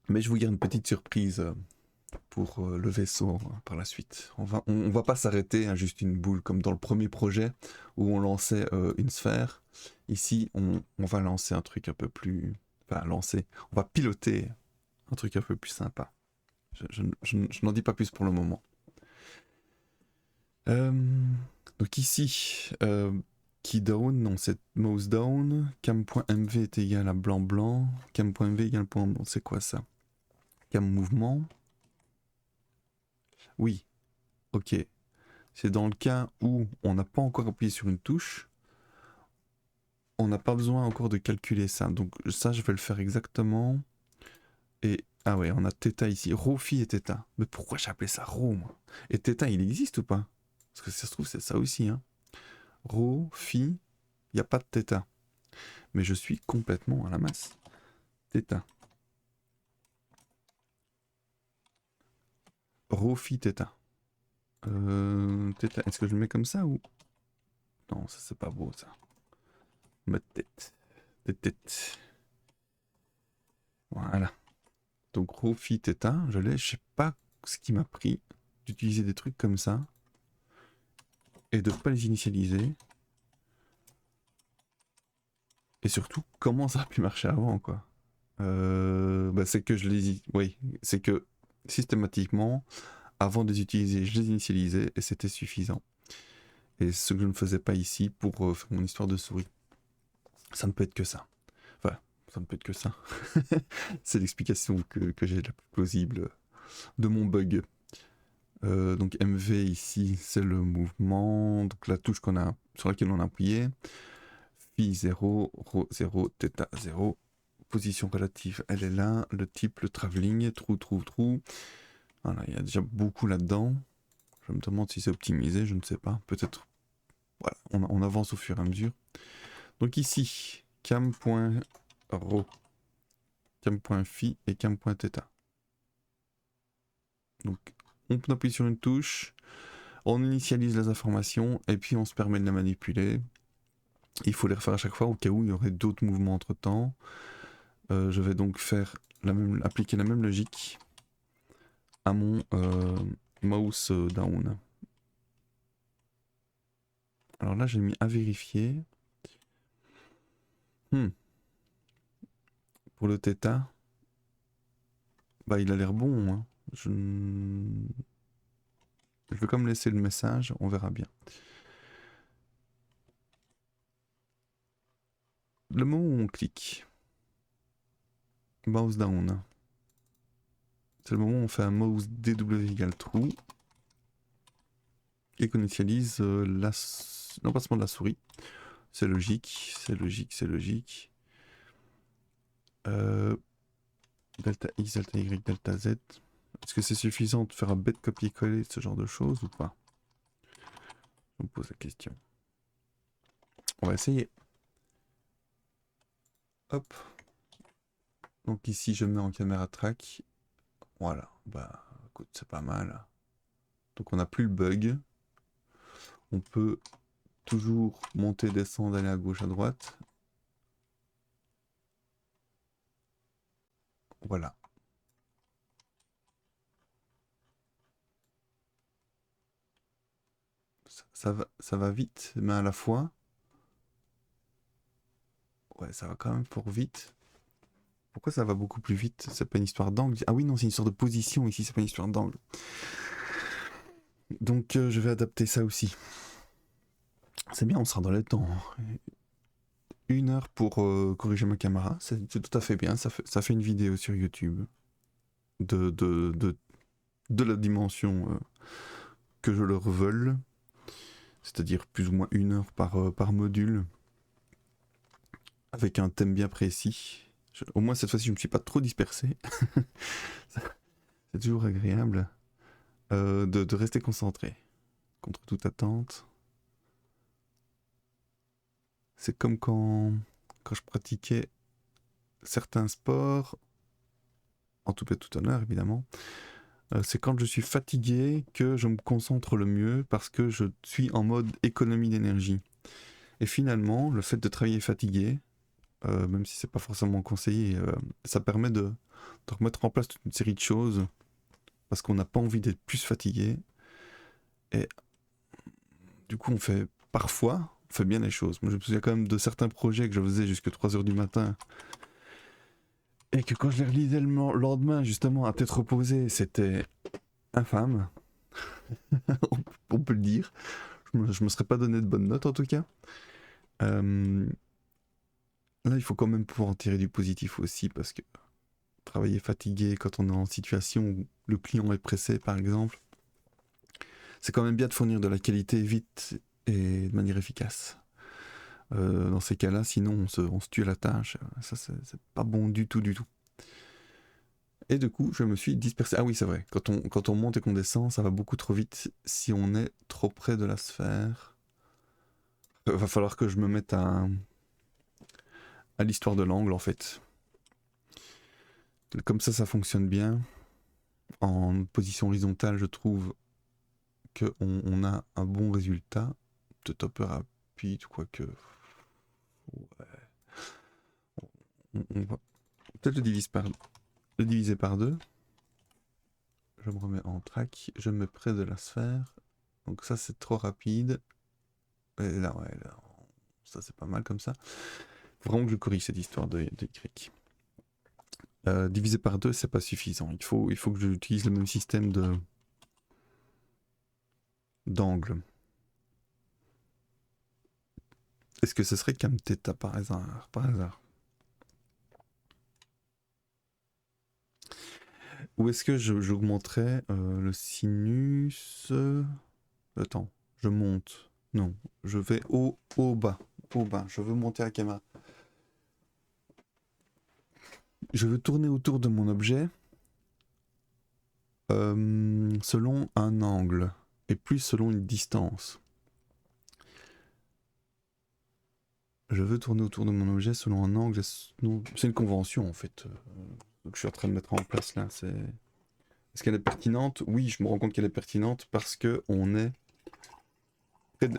Mais je vous garde une petite surprise pour le vaisseau par la suite. On va pas s'arrêter à juste une boule comme dans le premier projet où on lançait une sphère. Ici, on va lancer un truc un peu plus... Enfin, on va piloter un truc un peu plus sympa. Je n'en dis pas plus pour le moment. Donc ici, key down, non, c'est mouse down. Cam.mv est égal à blanc blanc. Cam.mv égale point blanc. C'est quoi ça? Cam mouvement. Oui, ok. C'est dans le cas où on n'a pas encore appuyé sur une touche. On n'a pas besoin encore de calculer ça. Donc ça, je vais le faire exactement. Et ah ouais, on a θ ici. Rho, phi et θ. Mais pourquoi j'ai appelé ça Rho, moi? Et θ, il existe ou pas? Parce que si ça se trouve, c'est ça aussi. Hein. Rho, phi, il n'y a pas de θ. Mais je suis complètement à la masse. θ. Rho, phi, θ. θ, est-ce que je le mets comme ça ou... Non, ça c'est pas beau ça. Ma tête. Tête. Voilà. Donc Rho, phi, θ, je l'ai. Je sais pas ce qui m'a pris d'utiliser des trucs comme ça. Et de pas les initialiser. Et surtout, comment ça a pu marcher avant, quoi. C'est que je les... Oui, c'est que systématiquement, avant de les utiliser, je les initialisais et c'était suffisant. Et ce que je ne faisais pas ici pour faire mon histoire de souris. Ça ne peut être que ça. Enfin, ça ne peut être que ça. C'est l'explication que j'ai la plus plausible de mon bug. Donc MV ici, c'est le mouvement. Donc la touche sur laquelle on a appuyé. Phi 0, Rho 0, θ 0. Position relative, elle est là. Le type, le travelling, trou. Voilà, il y a déjà beaucoup là-dedans. Je me demande si c'est optimisé, je ne sais pas. Peut-être. Voilà, on avance au fur et à mesure. Donc ici, cam.rho, cam.phi et cam.θ. Donc on appuie sur une touche, on initialise les informations et puis on se permet de les manipuler. Il faut les refaire à chaque fois au cas où il y aurait d'autres mouvements entre temps. Je vais donc appliquer la même logique à mon mouse down. Alors là j'ai mis à vérifier. Pour le θ, il a l'air bon. Hein. Je vais quand même laisser le message, on verra bien. Le moment où on clique, mouse down, c'est le moment où on fait un mouse DW égale true et qu'on initialise l'emplacement de la souris. C'est logique. Delta X, delta Y, delta Z. Est-ce que c'est suffisant de faire un bête copier-coller ce genre de choses ou pas? Je me pose la question. On va essayer. Hop. Donc ici je mets en caméra track. Voilà, bah écoute, c'est pas mal. Donc on n'a plus le bug. On peut toujours monter, descendre, aller à gauche, à droite. Voilà. Ça va vite, mais à la fois, ouais, ça va quand même fort vite. Pourquoi ça va beaucoup plus vite? C'est pas une histoire d'angle? Ah oui, non, c'est une histoire de position ici, c'est pas une histoire d'angle. Donc je vais adapter ça aussi. C'est bien, on sera dans le temps. 1 heure pour corriger ma caméra, c'est tout à fait bien. Ça fait une vidéo sur YouTube de, de, de, de la dimension que je leur vole. C'est-à-dire plus ou moins 1 heure par module. Avec un thème bien précis. Au moins cette fois-ci, je ne me suis pas trop dispersé. C'est toujours agréable de rester concentré contre toute attente. C'est comme quand je pratiquais certains sports, en tout cas tout honneur évidemment. C'est quand je suis fatigué que je me concentre le mieux parce que je suis en mode économie d'énergie. Et finalement, le fait de travailler fatigué, même si c'est pas forcément conseillé, ça permet de remettre en place toute une série de choses parce qu'on n'a pas envie d'être plus fatigué. Et du coup, parfois, on fait bien les choses. Moi, je me souviens quand même de certains projets que je faisais jusqu'à 3 heures du matin. Et que quand je les relisais le lendemain, justement, à tête reposée, c'était infâme. On peut le dire. Je me serais pas donné de bonnes notes, en tout cas. Euh, Là, il faut quand même pouvoir en tirer du positif aussi, parce que travailler fatigué quand on est en situation où le client est pressé, par exemple, c'est quand même bien de fournir de la qualité vite et de manière efficace. Dans ces cas-là, sinon on se tue à la tâche. Ça, c'est pas bon du tout, du tout. Et du coup, je me suis dispersé. Ah oui, c'est vrai. Quand on monte et qu'on descend, ça va beaucoup trop vite si on est trop près de la sphère. Va falloir que je me mette à l'histoire de l'angle, en fait. Comme ça fonctionne bien. En position horizontale, je trouve qu'on a un bon résultat. Peut-être un peu rapide, quoique. Ouais. On va peut-être le diviser par deux. Je me remets en track. Je me mets près de la sphère. Donc ça, c'est trop rapide. Et là, ouais, là, ça, c'est pas mal comme ça. Faut vraiment que je corrige cette histoire de Y. Divisé par deux, c'est pas suffisant. Il faut que j'utilise le même système d'angle. Est-ce que ce serait Camtheta par hasard? Par hasard. Ou est-ce que j'augmenterais le sinus? Attends, je monte. Non, je vais au bas. Au bas, je veux monter la caméra. Je veux tourner autour de mon objet selon un angle et plus selon une distance. Je veux tourner autour de mon objet selon un angle. C'est une convention en fait que je suis en train de mettre en place là. Est-ce qu'elle est pertinente? Oui, je me rends compte qu'elle est pertinente parce que on est.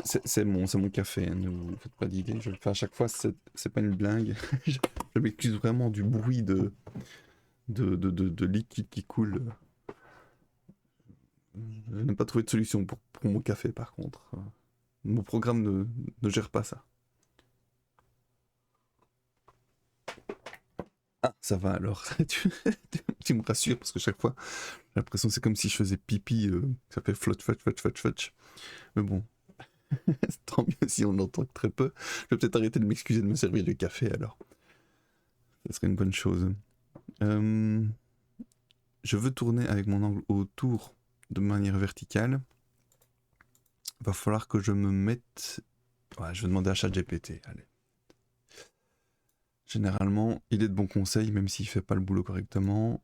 C'est mon café, hein, ne vous faites pas d'idée. Je le fais à chaque fois, c'est pas une blague. Je m'excuse vraiment du bruit de liquide qui coule. Je n'ai pas trouvé de solution pour mon café par contre. Mon programme ne gère pas ça. Ah, ça va alors. Tu me rassures parce que chaque fois, j'ai l'impression que c'est comme si je faisais pipi. Ça fait flotch, flotch, flotch, flotch, flotch. Mais bon, tant mieux si on n'entend que très peu. Je vais peut-être arrêter de m'excuser de me servir du café alors. Ce serait une bonne chose. Je veux tourner avec mon angle autour de manière verticale. Va falloir que je me mette. Ouais, je vais demander à ChatGPT. Allez. Généralement, il est de bons conseils, même s'il fait pas le boulot correctement.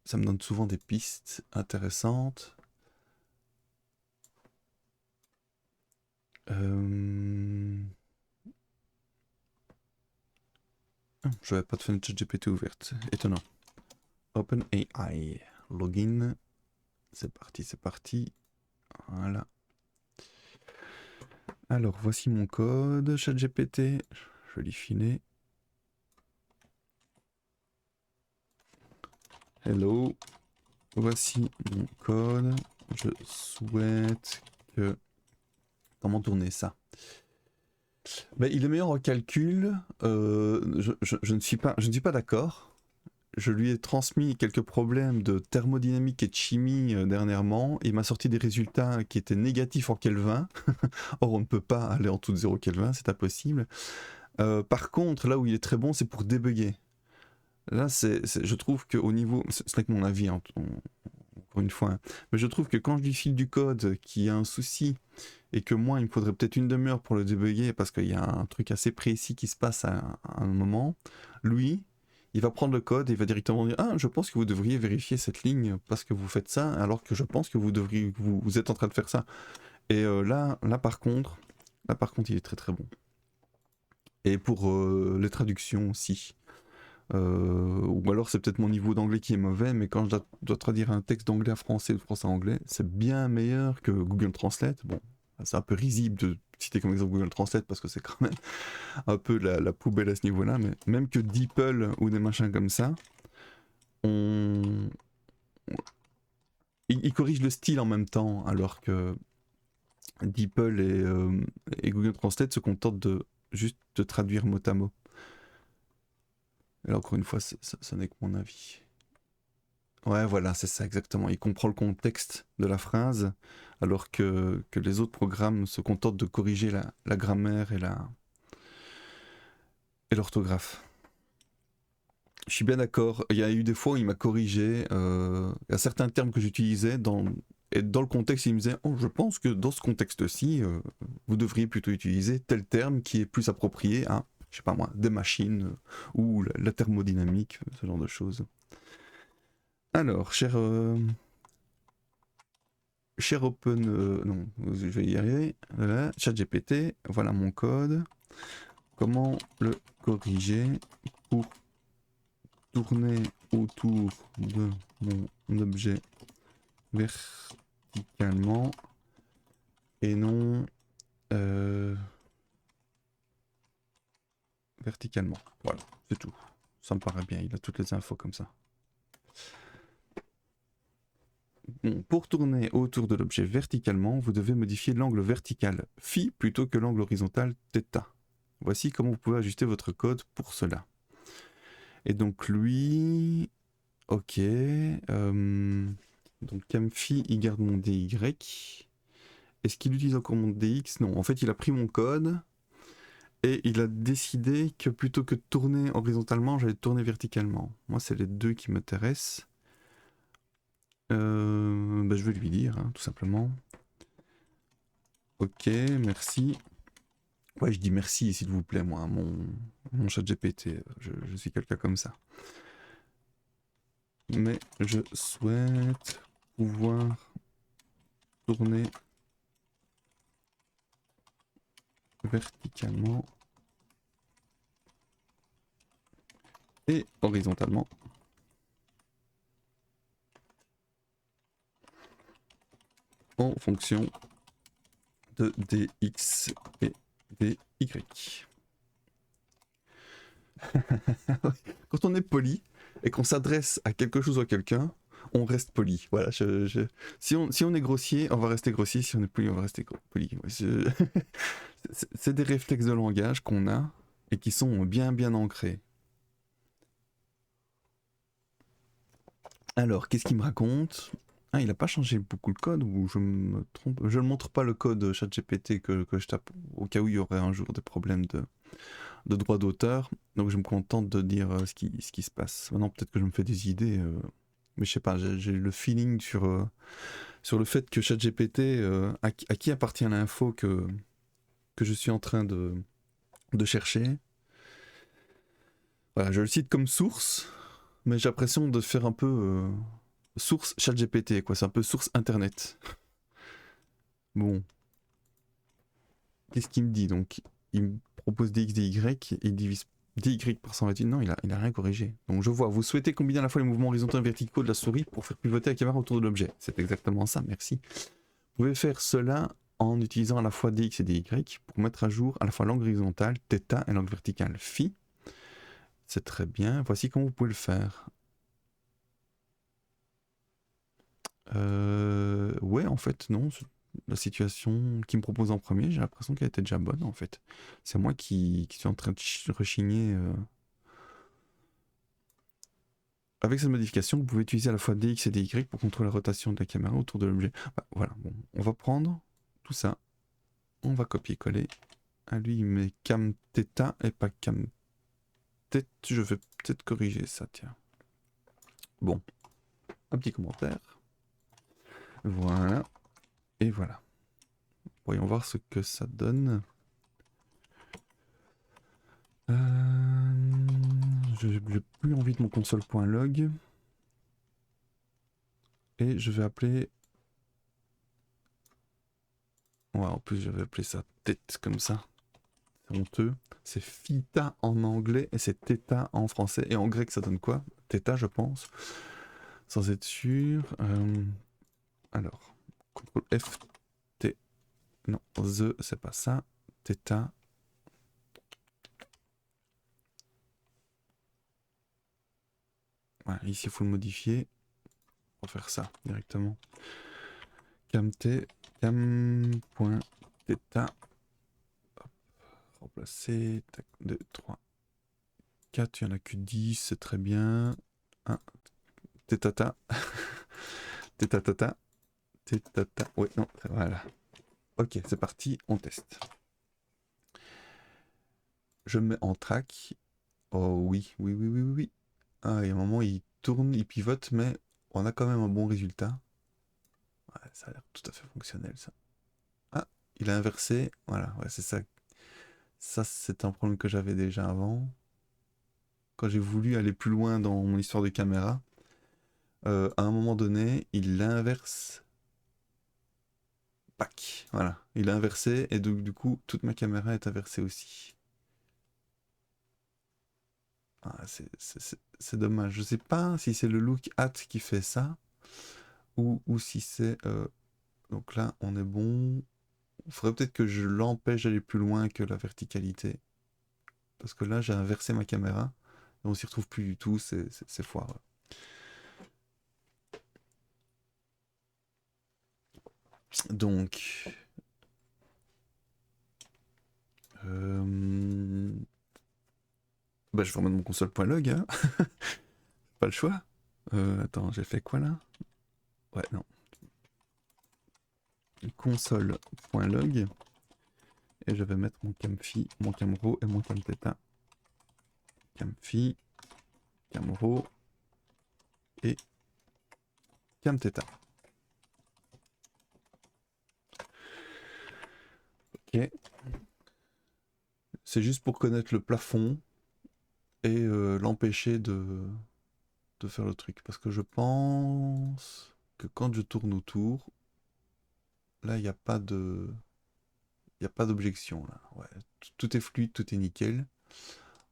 Ça me donne souvent des pistes intéressantes. Je n'avais pas de fenêtre ChatGPT ouverte. Étonnant. OpenAI. Login. C'est parti, c'est parti. Voilà. Alors, voici mon code ChatGPT. Je l'ai filé. Hello. Voici mon code. Je souhaite que... Comment tourner ça? Ben, il est meilleur en calcul. Je ne suis pas d'accord. Je lui ai transmis quelques problèmes de thermodynamique et de chimie dernièrement. Il m'a sorti des résultats qui étaient négatifs en Kelvin. Or, on ne peut pas aller en dessous de 0 Kelvin, c'est impossible. Par contre, là où il est très bon, c'est pour débugger. Là, je trouve qu'au niveau... Ce n'est que mon avis, hein, encore une fois. Hein, mais je trouve que quand je lui file du code qui a un souci et que moi, il me faudrait peut-être une demi-heure pour le débugger parce qu'il y a un truc assez précis qui se passe à un moment, lui... Il va prendre le code et il va directement dire « Ah, je pense que vous devriez vérifier cette ligne parce que vous faites ça, alors que je pense que vous êtes en train de faire ça. » Et là, par contre, il est très très bon. Et pour les traductions aussi. Ou alors c'est peut-être mon niveau d'anglais qui est mauvais, mais quand je dois traduire un texte d'anglais à français ou de français à anglais, c'est bien meilleur que Google Translate. Bon, c'est un peu risible de citer comme exemple Google Translate parce que c'est quand même un peu la poubelle à ce niveau-là, mais même que DeepL ou des machins comme ça, il corrige le style en même temps, alors que DeepL et Google Translate se contentent de juste de traduire mot à mot. Et là, encore une fois, ça n'est que mon avis. Ouais, voilà, c'est ça exactement. Il comprend le contexte de la phrase, alors que les autres programmes se contentent de corriger la grammaire et l'orthographe. Je suis bien d'accord. Il y a eu des fois où il m'a corrigé. Il y a certains termes que j'utilisais et dans le contexte, il me disait « Oh, je pense que dans ce contexte-ci, vous devriez plutôt utiliser tel terme qui est plus approprié à, je sais pas moi, des machines ou la thermodynamique, ce genre de choses. » Alors, cher Open... non, je vais y arriver. Voilà, ChatGPT, voilà mon code. Comment le corriger pour tourner autour de mon objet verticalement et non verticalement. Voilà, c'est tout. Ça me paraît bien, il a toutes les infos comme ça. Bon, pour tourner autour de l'objet verticalement, vous devez modifier l'angle vertical phi plutôt que l'angle horizontal θ. Voici comment vous pouvez ajuster votre code pour cela. Et donc lui... Ok. Donc CamPhi, il garde mon DY. Est-ce qu'il utilise encore mon DX? Non, en fait il a pris mon code et il a décidé que plutôt que de tourner horizontalement, j'allais tourner verticalement. Moi c'est les deux qui m'intéressent. Je vais lui dire, hein, tout simplement. Ok, merci. Ouais, je dis merci s'il vous plaît, moi, mon chat GPT. Je suis quelqu'un comme ça. Mais je souhaite pouvoir tourner verticalement et horizontalement en fonction de dx et dy. Quand on est poli et qu'on s'adresse à quelque chose ou à quelqu'un, on reste poli. Voilà, si on est grossier, on va rester grossier. Si on est poli, on va rester poli. C'est des réflexes de langage qu'on a et qui sont bien ancrés. Alors, qu'est-ce qu'il me raconte? Ah, il n'a pas changé beaucoup le code ou je me trompe? Je ne montre pas le code ChatGPT que je tape au cas où il y aurait un jour des problèmes de droit d'auteur. Donc je me contente de dire ce qui se passe. Maintenant, peut-être que je me fais des idées, mais je sais pas, j'ai le feeling sur le fait que ChatGPT, à qui appartient l'info que je suis en train de chercher. Voilà, je le cite comme source, mais j'ai l'impression de faire un peu source ChatGPT, quoi. C'est un peu source internet. Bon. Qu'est-ce qu'il me dit donc? Il me propose dx, dy, et il divise DY par 128, non, il a rien corrigé. Donc je vois, vous souhaitez combiner à la fois les mouvements horizontaux et verticaux de la souris pour faire pivoter la caméra autour de l'objet. C'est exactement ça, merci. Vous pouvez faire cela en utilisant à la fois DX et DY pour mettre à jour à la fois l'angle horizontal, θ, et l'angle vertical, φ. C'est très bien. Voici comment vous pouvez le faire. Ouais, en fait, non. La situation qui me propose en premier, j'ai l'impression qu'elle était déjà bonne, en fait. C'est moi qui suis en train de rechigner. Avec cette modification, vous pouvez utiliser à la fois DX et DY pour contrôler la rotation de la caméra autour de l'objet. Bah, voilà, bon, on va prendre tout ça. On va copier-coller. À lui, il met cam θ et pas cam tête. Je vais peut-être corriger ça, tiens. Bon, un petit commentaire. Voilà. Et voilà. Voyons voir ce que ça donne. J'ai plus envie de mon console.log. Et je vais appeler... Ouais, en plus, je vais appeler ça tête comme ça. C'est honteux. C'est Fita en anglais et c'est Theta en français. Et en grec, ça donne quoi? Theta, je pense. Sans être sûr. Alors, CTRL F, T. Non, The, c'est pas ça. Theta. Voilà, ici, il faut le modifier. On va faire ça directement. Cam.t, cam.theta. Remplacer. 2, 3, 4. Il n'y en a que 10, c'est très bien. 1. Tetata. Tetatata. Tetata. Ouais, non, voilà. Ok, c'est parti, on teste. Je me mets en track. Oh oui, oui, oui, oui, oui, oui. Ah, il y a un moment, il tourne, il pivote, mais on a quand même un bon résultat. Ouais, ça a l'air tout à fait fonctionnel, ça. Ah, il a inversé. Voilà, ouais, c'est ça. Ça, c'est un problème que j'avais déjà avant. Quand j'ai voulu aller plus loin dans mon histoire de caméra, à un moment donné, il l'inverse. Pac, voilà. Il a inversé, et donc, du coup, toute ma caméra est inversée aussi. Ah, c'est dommage. Je sais pas si c'est le look hat qui fait ça ou si c'est. Donc là, on est bon. Il faudrait peut-être que je l'empêche d'aller plus loin que la verticalité. Parce que là, j'ai inversé ma caméra. Et on s'y retrouve plus du tout. C'est foireux. Donc. Bah, je vais remettre mon console.log. Hein. Pas le choix. Attends, j'ai fait quoi là? Ouais, non. Console.log. Et je vais mettre mon camfi, mon camro et mon camtheta. Camfi, camro et camtheta. Ok. C'est juste pour connaître le plafond et l'empêcher de faire le truc. Parce que je pense que quand je tourne autour, là, il n'y a pas de... Il n'y a pas d'objection là. Ouais. Tout est fluide, tout est nickel.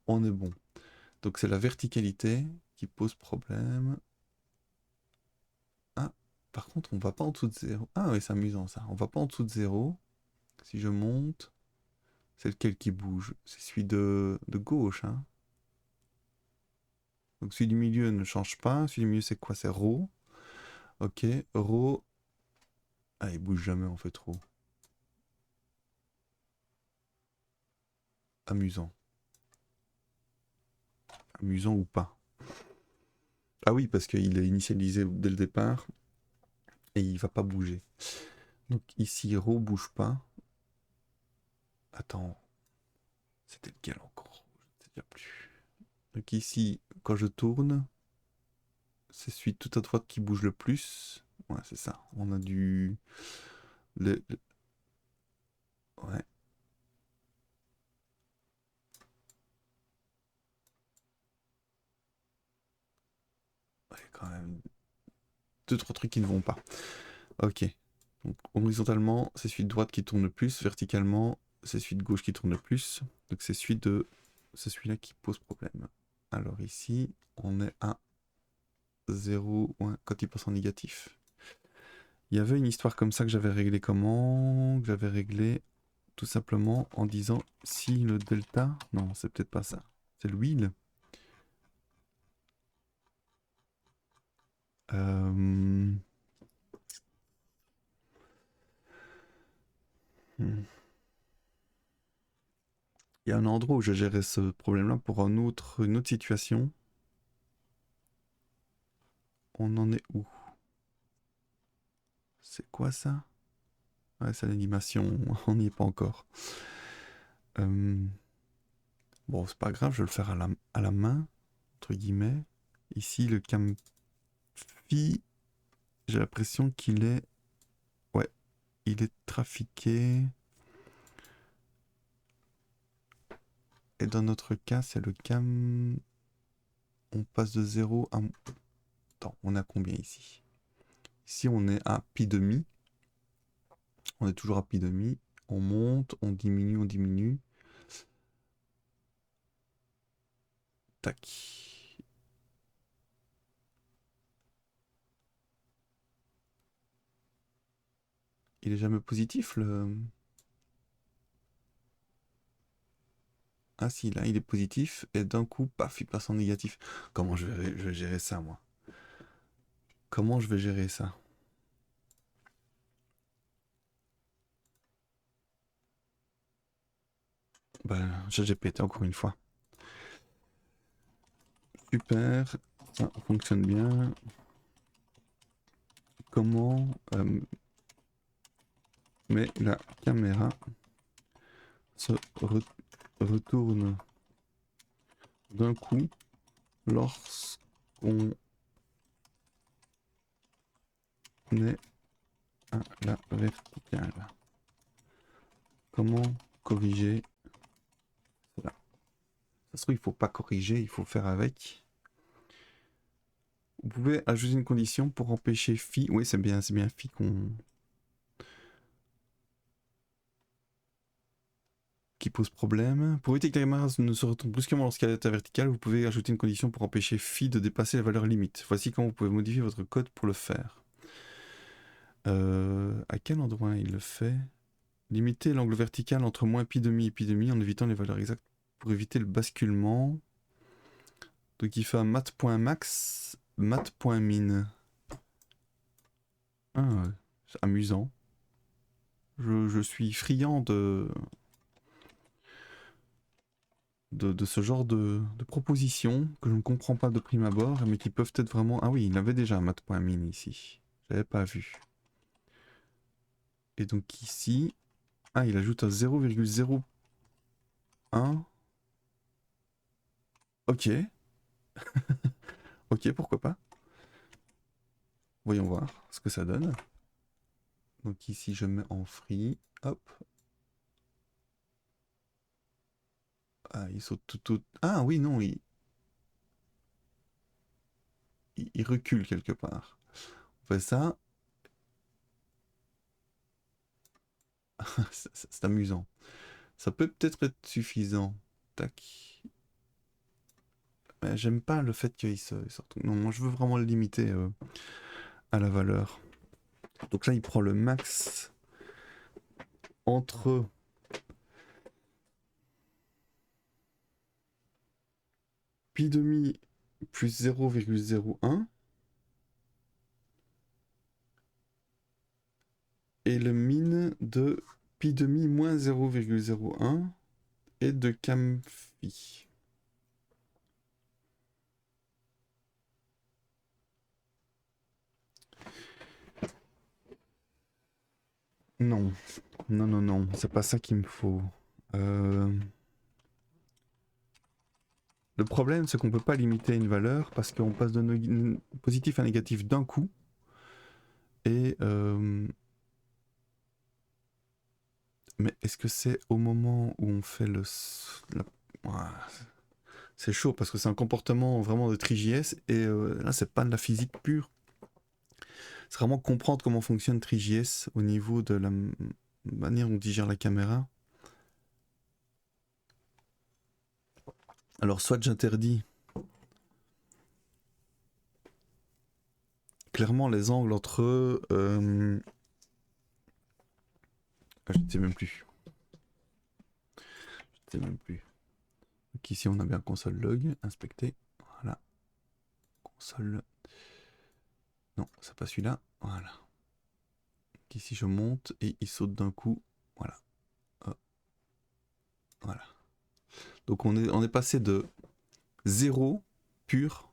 On est bon. Donc c'est la verticalité qui pose problème. Ah, par contre, on va pas en dessous de 0. Ah oui, c'est amusant ça. On va pas en dessous de 0. Si je monte, c'est lequel qui bouge? C'est celui de gauche. Hein. Donc celui du milieu ne change pas. Celui du milieu, c'est quoi? C'est ρ. Ok, ρ. Ah, il bouge jamais en fait trop. Amusant. Amusant ou pas. Ah oui, parce qu'il est initialisé dès le départ et il va pas bouger. Donc ici, ρ bouge pas. Attends, c'était lequel encore? Je ne sais déjà plus. Donc ici, quand je tourne, c'est celui tout à droite qui bouge le plus. Ouais, c'est ça. On a du... Ouais. Ouais, quand même. Deux, trois trucs qui ne vont pas. Ok. Donc horizontalement, c'est celui de droite qui tourne le plus. Verticalement, c'est celui de gauche qui tourne le plus. Donc c'est celui de c'est celui-là qui pose problème. Alors ici, on est à 0 quand il passe en négatif. Il y avait une histoire comme ça que j'avais réglé comment? Que j'avais réglé tout simplement en disant si le delta... Non, c'est peut-être pas ça. C'est le wheel. Hmm. Il y a un endroit où je gérais ce problème-là pour une autre situation. On en est où? C'est quoi ça? Ouais, c'est l'animation, on n'y est pas encore. Bon, c'est pas grave, je vais le faire à la main, entre guillemets. Ici, le cam phi, j'ai l'impression qu'il est... Ouais, il est trafiqué. Et dans notre cas, c'est le cam... On passe de 0 à... Attends, on a combien ici? Ici, on est à pi demi. On est toujours à pi demi. On monte, on diminue, on diminue. Tac. Il est jamais positif, le... Ah si, là, il est positif. Et d'un coup, paf, il passe en négatif. Comment je vais gérer ça, moi? Comment je vais gérer ça? Ben, ChatGPT encore une fois. Super, ça fonctionne bien. Comment mais la caméra se retourne d'un coup lorsqu'on est à la verticale. Comment corriger cela? Ça se trouve, il faut pas corriger, il faut faire avec. Vous pouvez ajouter une condition pour empêcher phi. Oui, c'est bien phi qu'on... qui pose problème. Pour éviter que la caméra ne se retourne brusquement lorsqu'elle est à verticale, vous pouvez ajouter une condition pour empêcher phi de dépasser la valeur limite. Voici comment vous pouvez modifier votre code pour le faire. À quel endroit il le fait? Limiter l'angle vertical entre moins pi demi et pi demi en évitant les valeurs exactes pour éviter le basculement. Donc il fait un mat.max, mat.min. Ah, c'est amusant. Je suis friand de ce genre de propositions que je ne comprends pas de prime abord, mais qui peuvent être vraiment... Ah oui, il avait déjà un mat.min ici. J'avais pas vu. Et donc ici... Ah, il ajoute un 0,01. Ok. Ok, pourquoi pas. Voyons voir ce que ça donne. Donc ici, je mets en free. Hop. Ah, il saute tout... Ah oui, non, il recule quelque part. On fait ça. C'est amusant. Ça peut peut-être être suffisant. Tac. Mais j'aime pas le fait qu'il se retourne. Non, moi je veux vraiment le limiter à la valeur. Donc là, il prend le max entre pi demi plus 0,01 et le min de pi demi moins 0,01 et de cam phi. Non, non, non, non, c'est pas ça qu'il me faut. Le problème, c'est qu'on peut pas limiter une valeur parce qu'on passe de positif à négatif d'un coup. Et mais est-ce que c'est au moment où on fait le... C'est chaud parce que c'est un comportement vraiment de TriJS et là c'est pas de la physique pure. C'est vraiment comprendre comment fonctionne TriJS au niveau de la manière dont il gère la caméra. Alors soit j'interdis clairement les angles entre eux. Je ne sais même plus. Je ne sais même plus. Donc ici on a bien console log, inspecter. Voilà. Console. Non, c'est pas celui-là. Voilà. Donc ici je monte et il saute d'un coup. Voilà. Voilà. Donc on est passé de 0 pur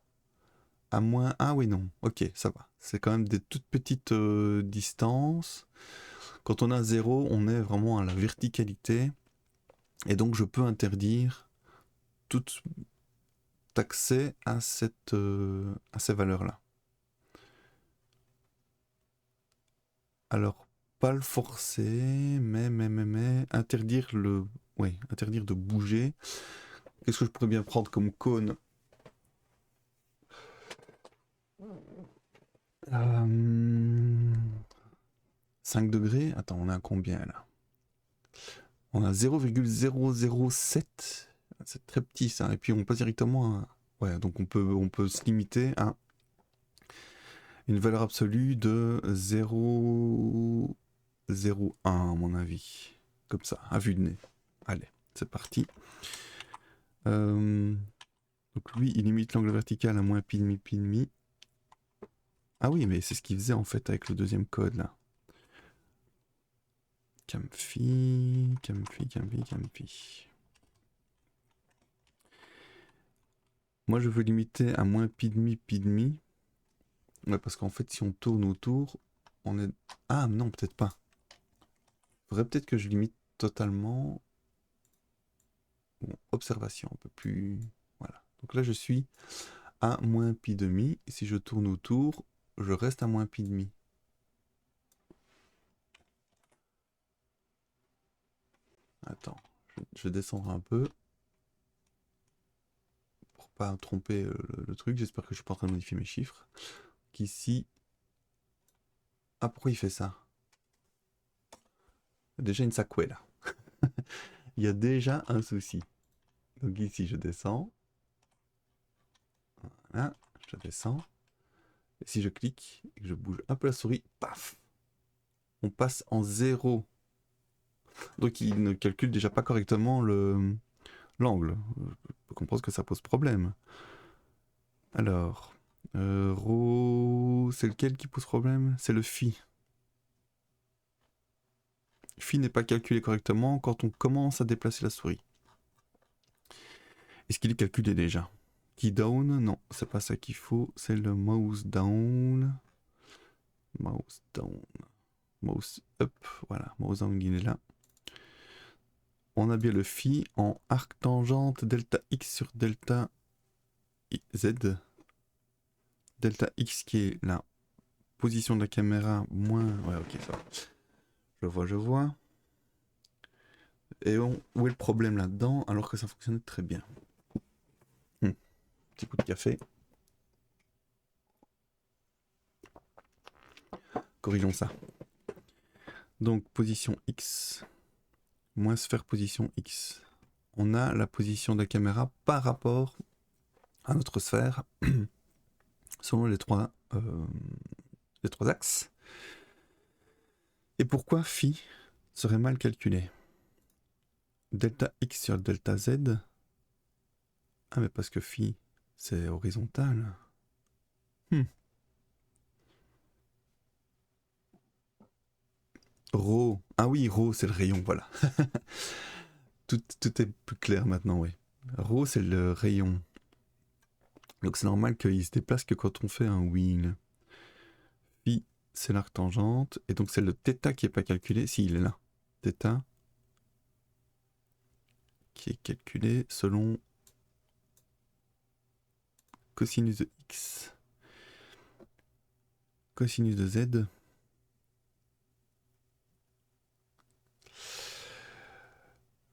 à moins. Ah oui, non. Ok, ça va. C'est quand même des toutes petites distances. Quand on a 0, on est vraiment à la verticalité. Et donc je peux interdire tout accès à ces valeurs-là. Alors, pas le forcer, mais interdire le. Oui, interdire de bouger. Qu'est-ce que je pourrais bien prendre comme cône? 5 degrés. Attends, on a combien là? On a 0,007. C'est très petit ça. Et puis on passe directement à. Ouais, donc on peut se limiter à une valeur absolue de 0,01 à mon avis. Comme ça, à vue de nez. Allez, c'est parti. Donc lui, il limite l'angle vertical à moins pi demi, pi demi. Ah oui, mais c'est ce qu'il faisait en fait avec le deuxième code là. Camfi. Moi je veux limiter à moins pi demi, pi demi. Ouais, parce qu'en fait, si on tourne autour, on est. Ah non, peut-être pas. Faudrait peut-être que je limite totalement. Bon, observation, un peu plus. Voilà. Donc là, je suis à moins pi demi. Et si je tourne autour, je reste à moins pi demi. Attends, je vais descendre un peu. Pour pas tromper le truc. J'espère que je suis pas en train de modifier mes chiffres. Qu'ici. Ah, pourquoi il fait ça? Déjà une sacouée là. Il y a déjà un souci. Donc ici, je descends. Voilà, je descends. Et si je clique et que je bouge un peu la souris, paf, on passe en 0. Donc il ne calcule déjà pas correctement l'angle. Je peux comprendre que ça pose problème. Alors, c'est lequel qui pose problème? C'est le phi. Phi n'est pas calculé correctement quand on commence à déplacer la souris. Est-ce qu'il est calculé déjà? Key down? Non, c'est pas ça qu'il faut. C'est le mouse down. Mouse down. Mouse up. Voilà, mouse down, il est là. On a bien le phi en arc tangente delta x sur delta z. Delta x qui est la position de la caméra moins. Ouais, ok, ça va. Je vois. Et où est le problème là-dedans alors que ça fonctionnait très bien? Petit coup de café. Corrigeons ça. Donc position x moins sphère position x. On a la position de la caméra par rapport à notre sphère selon les trois axes. Et pourquoi phi serait mal calculé? Delta x sur delta z. Ah mais parce que phi c'est horizontal. Rho. Ah oui, rho c'est le rayon, voilà. tout est plus clair maintenant, oui. Rho c'est le rayon. Donc c'est normal qu'il se déplace que quand on fait un wheel. Phi c'est l'arc tangente. Et donc c'est le θ qui n'est pas calculé. Si, il est là. Θ qui est calculé selon cosinus de x. Cosinus de z.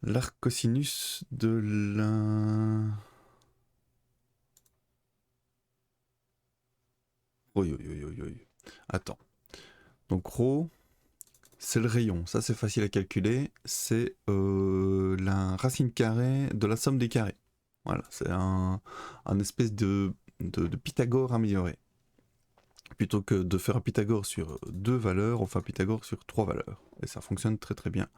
L'arc cosinus de la... Oui. Attends. Donc rho, c'est le rayon. Ça, c'est facile à calculer. C'est la racine carrée de la somme des carrés. Voilà, c'est un espèce de Pythagore amélioré. Plutôt que de faire un Pythagore sur 2 valeurs, on fait un Pythagore sur 3 valeurs. Et ça fonctionne très très bien.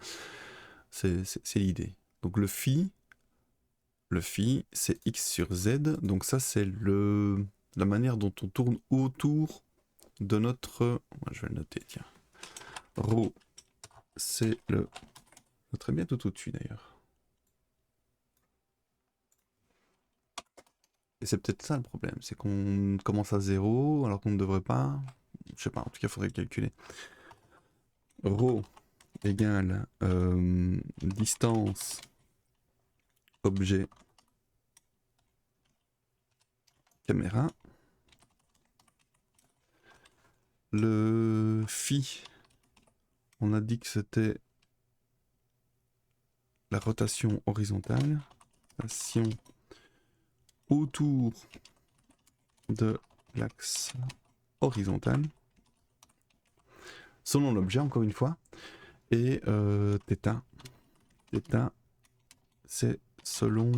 C'est l'idée. Donc le phi, c'est x sur z. Donc ça, c'est la manière dont on tourne autour de notre... Je vais le noter, tiens. Rho, c'est le... Très bien tout au-dessus d'ailleurs. Et c'est peut-être ça le problème, c'est qu'on commence à 0 alors qu'on ne devrait pas. Je sais pas, en tout cas, il faudrait calculer. Rho égale distance objet caméra. Le phi, on a dit que c'était la rotation horizontale. Rotation autour de l'axe horizontal. Selon l'objet, encore une fois. Et θ. θ, c'est selon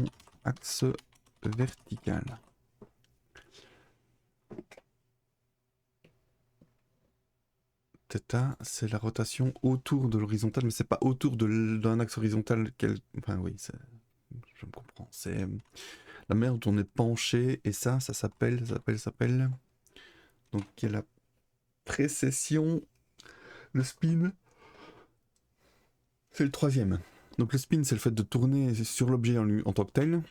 axe vertical. Θ, c'est la rotation autour de l'horizontale, mais c'est pas autour d'un axe horizontal. Enfin oui, je me comprends. C'est la manière dont on est penché, et ça s'appelle. Donc il y a la précession, le spin. C'est le troisième. Donc le spin, c'est le fait de tourner sur l'objet en tant que tel.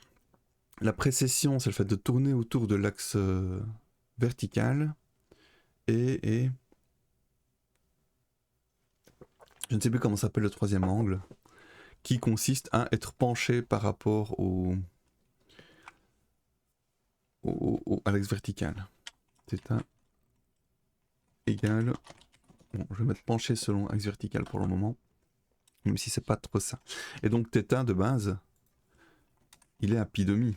La précession, c'est le fait de tourner autour de l'axe vertical. Et je ne sais plus comment s'appelle le troisième angle, qui consiste à être penché par rapport à l'axe vertical. Θ égale... Bon, je vais mettre penché selon axe vertical pour le moment, même si c'est pas trop ça. Et donc θ de base, il est à pi demi.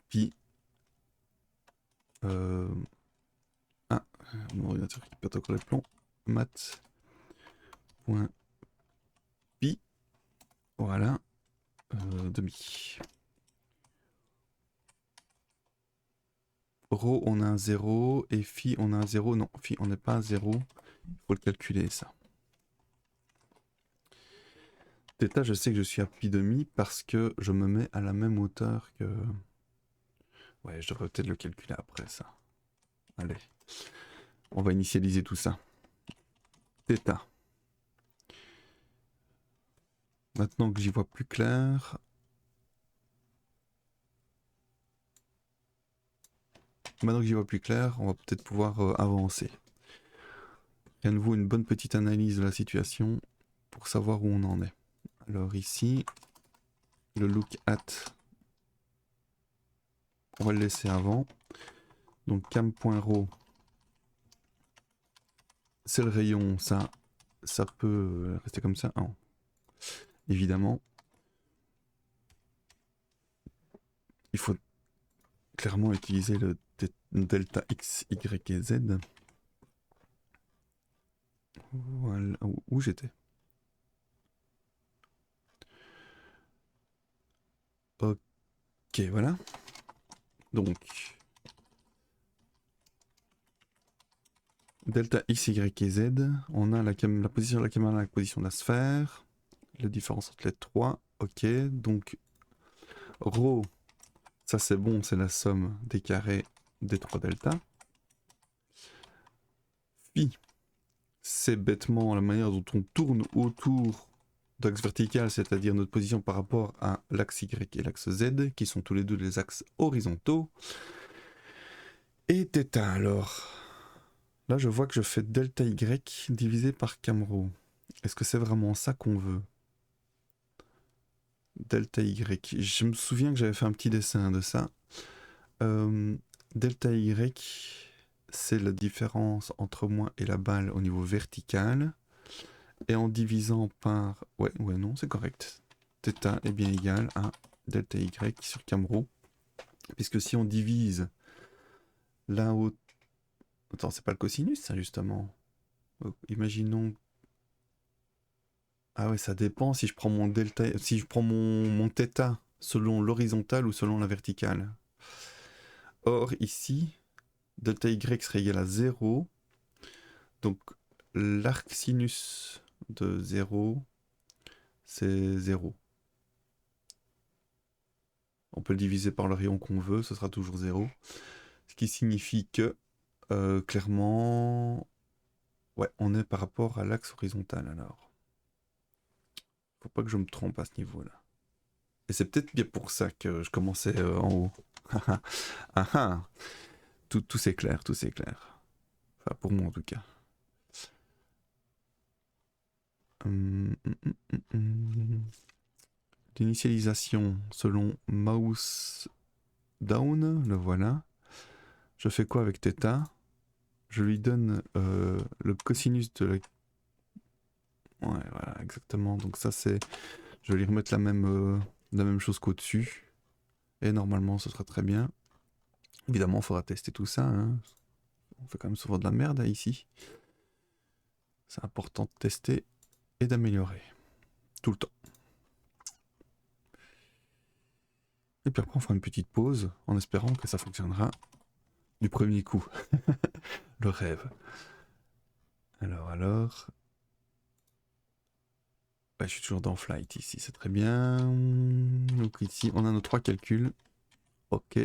Pi... Ah, mon ordinateur qui pète encore les plombs. Mat. Point. Pi. Voilà. Demi. Rho, on a un 0. Et phi, on a un 0. Non, phi, on n'est pas à 0. Il faut le calculer, ça. θ, je sais que je suis à pi demi parce que je me mets à la même hauteur que... Ouais, je devrais peut-être le calculer après, ça. Allez. On va initialiser tout ça. θ. Maintenant que j'y vois plus clair... on va peut-être pouvoir avancer. Et à nouveau, une bonne petite analyse de la situation pour savoir où on en est. Alors ici, le look at, on va le laisser avant. Donc cam.rho, c'est le rayon, ça peut rester comme ça. Non. Évidemment, il faut clairement utiliser le delta x, y et z. Voilà, où j'étais. Ok, voilà. Donc, delta x, y et z, on a la position de la caméra, la position de la sphère, la différence entre les trois. Ok, donc rho, ça c'est bon, c'est la somme des carrés des 3 delta. Phi, c'est bêtement la manière dont on tourne autour d'axe vertical, c'est-à-dire notre position par rapport à l'axe Y et l'axe Z, qui sont tous les deux des axes horizontaux. Et θ, alors, là je vois que je fais delta Y divisé par cam-rho. Est-ce que c'est vraiment ça qu'on veut? Delta Y, je me souviens que j'avais fait un petit dessin de ça. Delta Y, c'est la différence entre moi et la balle au niveau vertical. Et en divisant par... Ouais, non, c'est correct. Θ est bien égal à delta Y sur cam-rho. Puisque si on divise là haut... Attends, c'est pas le cosinus, ça, justement. Imaginons... Ah ouais, ça dépend si je prends mon delta... Si je prends mon θ selon l'horizontale ou selon la verticale. Or, ici, delta y serait égal à 0. Donc, l'arc sinus de 0, c'est 0. On peut le diviser par le rayon qu'on veut, ce sera toujours 0. Ce qui signifie que, clairement, ouais, on est par rapport à l'axe horizontal alors. Faut pas que je me trompe à ce niveau-là. Et c'est peut-être bien pour ça que je commençais en haut. Ah ah. Tout c'est clair, tout c'est clair. Enfin, pour moi en tout cas. L'initialisation selon mouse down, le voilà. Je fais quoi avec θ? Je lui donne le cosinus de la... Ouais, voilà, exactement. Donc ça c'est... Je vais lui remettre la même chose qu'au-dessus. Et normalement ce sera très bien. Évidemment, il faudra tester tout ça. Hein. On fait quand même souvent de la merde ici. C'est important de tester et d'améliorer. Tout le temps. Et puis après, on fera une petite pause en espérant que ça fonctionnera du premier coup. Le rêve. Alors. Bah, je suis toujours dans Flight ici, c'est très bien. Donc ici, on a nos 3 calculs. Ok.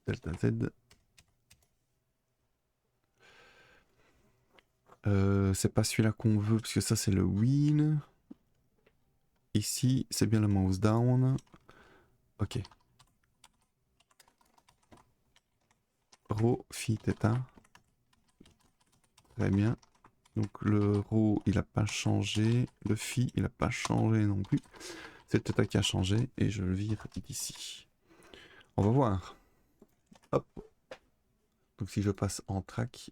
Delta Z. C'est pas celui-là qu'on veut, parce que ça, c'est le wheel. Ici, c'est bien le mouse down. Ok. Rho, phi, θ. Très bien. Donc le rho, il n'a pas changé. Le phi, il n'a pas changé non plus. C'est le θ qui a changé. Et je le vire d'ici. On va voir. Hop. Donc si je passe en track.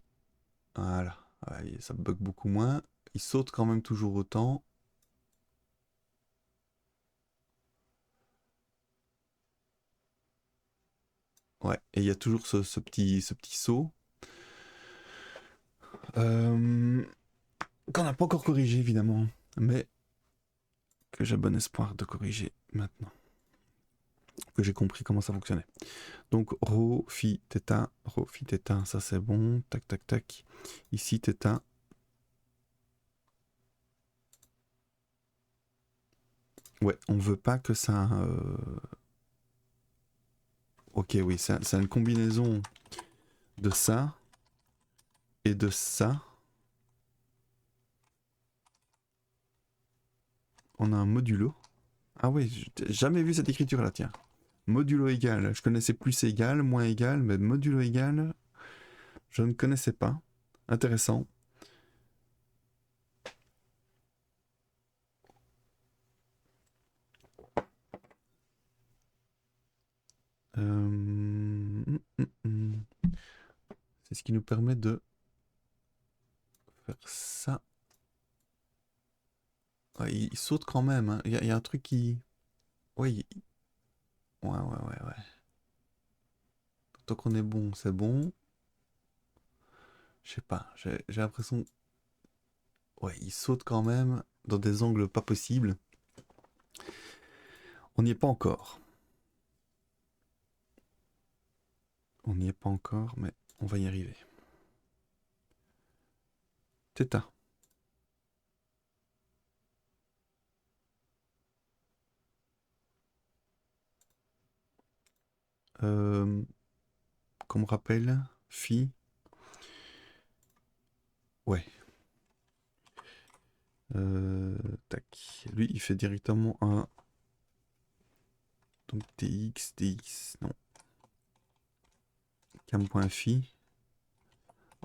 Voilà. Ouais, ça bug beaucoup moins. Il saute quand même toujours autant. Ouais. Et il y a toujours ce petit saut. Qu'on n'a pas encore corrigé évidemment. Mais que j'ai bon espoir de corriger maintenant. Que j'ai compris comment ça fonctionnait. Donc rho, phi, θ, ça c'est bon. Tac, tac, tac. Ici, θ. Ouais, on veut pas que ça... Ok, oui, c'est une combinaison de ça et de ça. On a un modulo. Ah oui, j'ai jamais vu cette écriture là, tiens. Modulo égal. Je connaissais plus égal, moins égal, mais modulo égal, je ne connaissais pas. Intéressant. C'est ce qui nous permet de faire ça. Ouais, il saute quand même. Hein. Il y a un truc qui... Ouais, ouais, ouais, ouais, ouais. Tant qu'on est bon, c'est bon. Je sais pas, j'ai l'impression... Ouais, il saute quand même dans des angles pas possibles. On n'y est pas encore. On n'y est pas encore, mais on va y arriver. Θ. Qu'on me rappelle, phi. Ouais. Tac. Lui, il fait directement un... Donc dx, non. Cam.phi.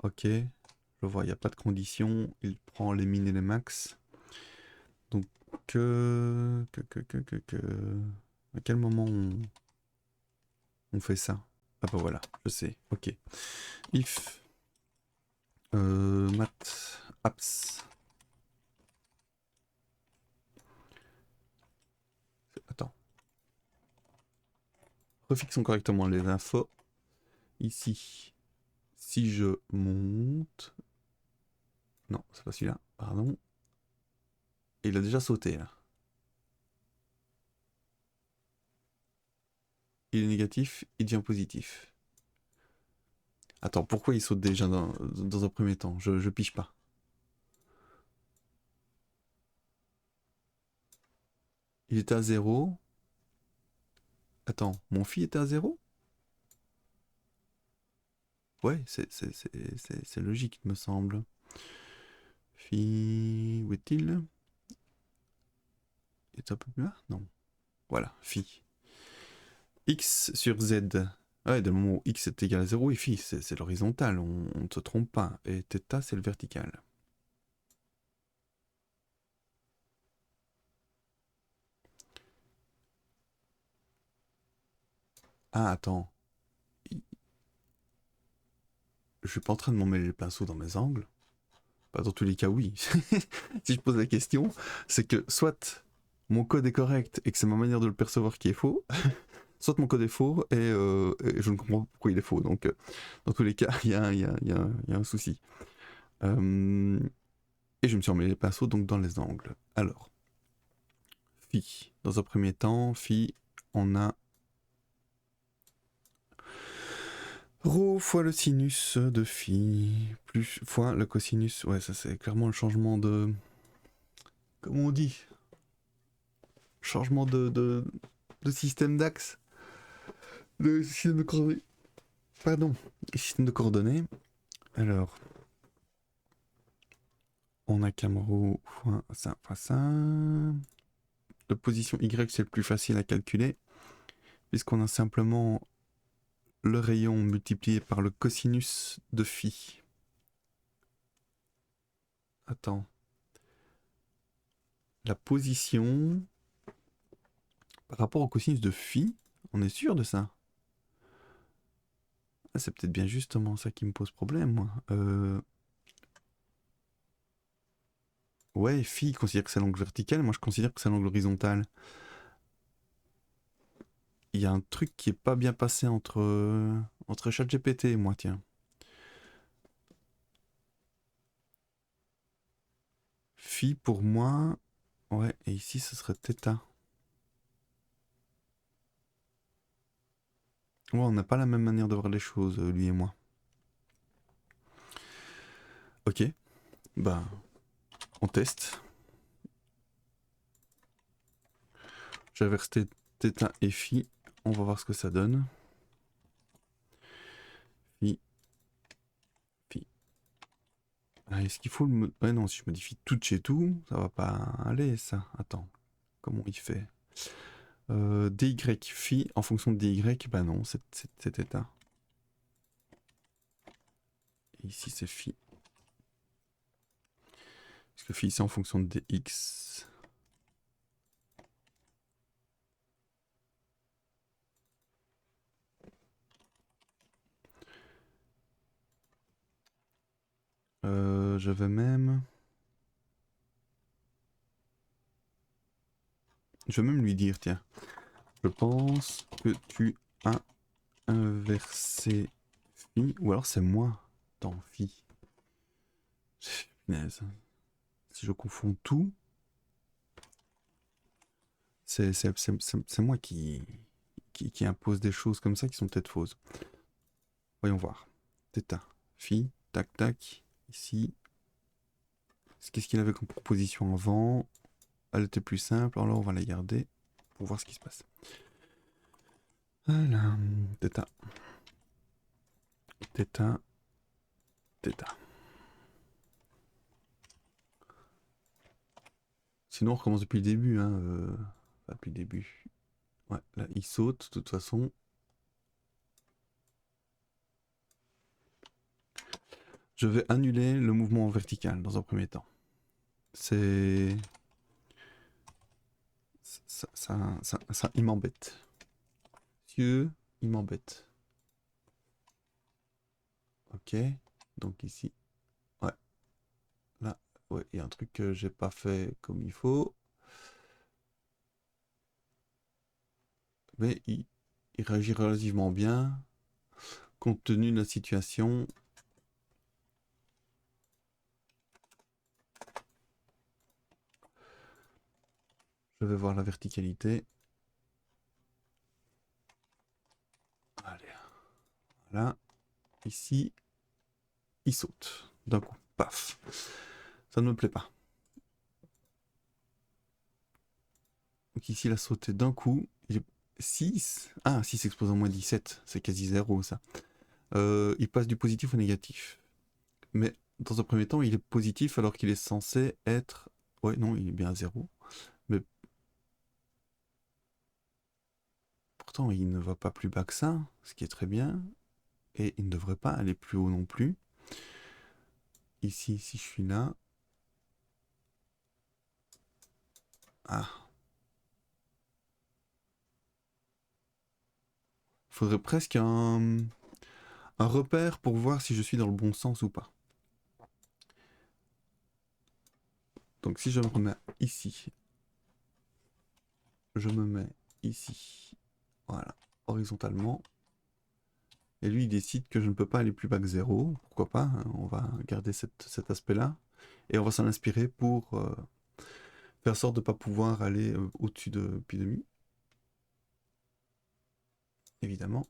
Ok. Je vois, il n'y a pas de condition. Il prend les min et les max. Donc, à quel moment on fait ça? Ah bah voilà, je sais. Ok. If mat apps. Attends. Refixons correctement les infos. Ici, si je monte... Non, c'est pas celui-là, pardon. Il a déjà sauté là. qu'il est négatif, il devient positif. Attends, pourquoi il saute déjà dans un premier temps? Je pige pas. Il était à 0. Attends, mon phi était à 0? Ouais, c'est logique, il me semble. Phi... Où est-il? Il est un peu plus bas? Non. Voilà, phi. X sur Z. Ouais, dès le moment où X est égal à 0, et phi, c'est l'horizontal, on ne se trompe pas. Et θ, c'est le vertical. Ah, attends. Je suis pas en train de m'emmêler les pinceaux dans mes angles. Bah, dans tous les cas, oui. Si je pose la question, c'est que soit mon code est correct et que c'est ma manière de le percevoir qui est faux, soit mon code est faux et je ne comprends pas pourquoi il est faux. Donc, dans tous les cas, il y a un souci. Et je me suis emmêlé les pinceaux donc dans les angles. Alors, phi. Dans un premier temps, phi, on a rho fois le sinus de phi, plus fois le cosinus. Ouais, ça c'est clairement le changement de... Comment on dit? Changement de système d'axe. De système de coordonnées. Pardon. Système de coordonnées. Alors, on a Camaro fois ça, fois ça. La position Y, c'est le plus facile à calculer, puisqu'on a simplement le rayon multiplié par le cosinus de phi. Attends. La position par rapport au cosinus de phi, on est sûr de ça? Ah, c'est peut-être bien justement ça qui me pose problème, moi. Ouais, phi considère que c'est l'angle vertical, moi je considère que c'est l'angle horizontal. Il y a un truc qui est pas bien passé entre ChatGPT et moi, tiens. Phi pour moi, ouais, et ici ce serait θ. Ouais, on n'a pas la même manière de voir les choses, lui et moi. Ok, bah, on teste. J'inverse θ et phi, on va voir ce que ça donne. Phi, phi. Ah, est-ce qu'il faut le... Ouais, non, si je modifie tout de chez tout, ça va pas aller, ça. Attends, comment il fait dy phi en fonction de dy, bah non, c'est θ. Et ici c'est phi. Parce que phi c'est en fonction de dx. Je vais même... Je vais même lui dire, tiens, je pense que tu as inversé phi, ou alors c'est moi dans phi. Punaise. Si je confonds tout, c'est moi qui impose des choses comme ça qui sont peut-être fausses. Voyons voir. Θ, phi, tac tac, ici. Qu'est-ce qu'il avait comme proposition avant? Elle était plus simple, alors là on va la garder pour voir ce qui se passe. Voilà, θ, θ, θ. Sinon on recommence depuis le début, hein. Enfin, depuis le début. Ouais, là il saute de toute façon. Je vais annuler le mouvement vertical dans un premier temps. C'est... Ça il m'embête. Monsieur, il m'embête. Ok, donc ici. Ouais, là, ouais, il y a un truc que j'ai pas fait comme il faut. Mais il réagit relativement bien, compte tenu de la situation. Je vais voir la verticalité. Voilà. Ici, il saute d'un coup. Paf. Ça ne me plaît pas. Donc ici, il a sauté d'un coup. Il est 6. Ah, 6 exposant moins 17. C'est quasi 0 ça. Il passe du positif au négatif. Mais dans un premier temps, il est positif alors qu'il est censé être... Ouais, non, il est bien à 0. Mais pourtant, il ne va pas plus bas que ça, ce qui est très bien. Et il ne devrait pas aller plus haut non plus. Ici, si je suis là... Ah. Faudrait presque un repère pour voir si je suis dans le bon sens ou pas. Donc si je me remets ici, je me mets ici, voilà, horizontalement. Et lui, il décide que je ne peux pas aller plus bas que 0. Pourquoi pas, hein, on va garder cet aspect-là. Et on va s'en inspirer pour faire en sorte de ne pas pouvoir aller au-dessus de pi demi. Évidemment.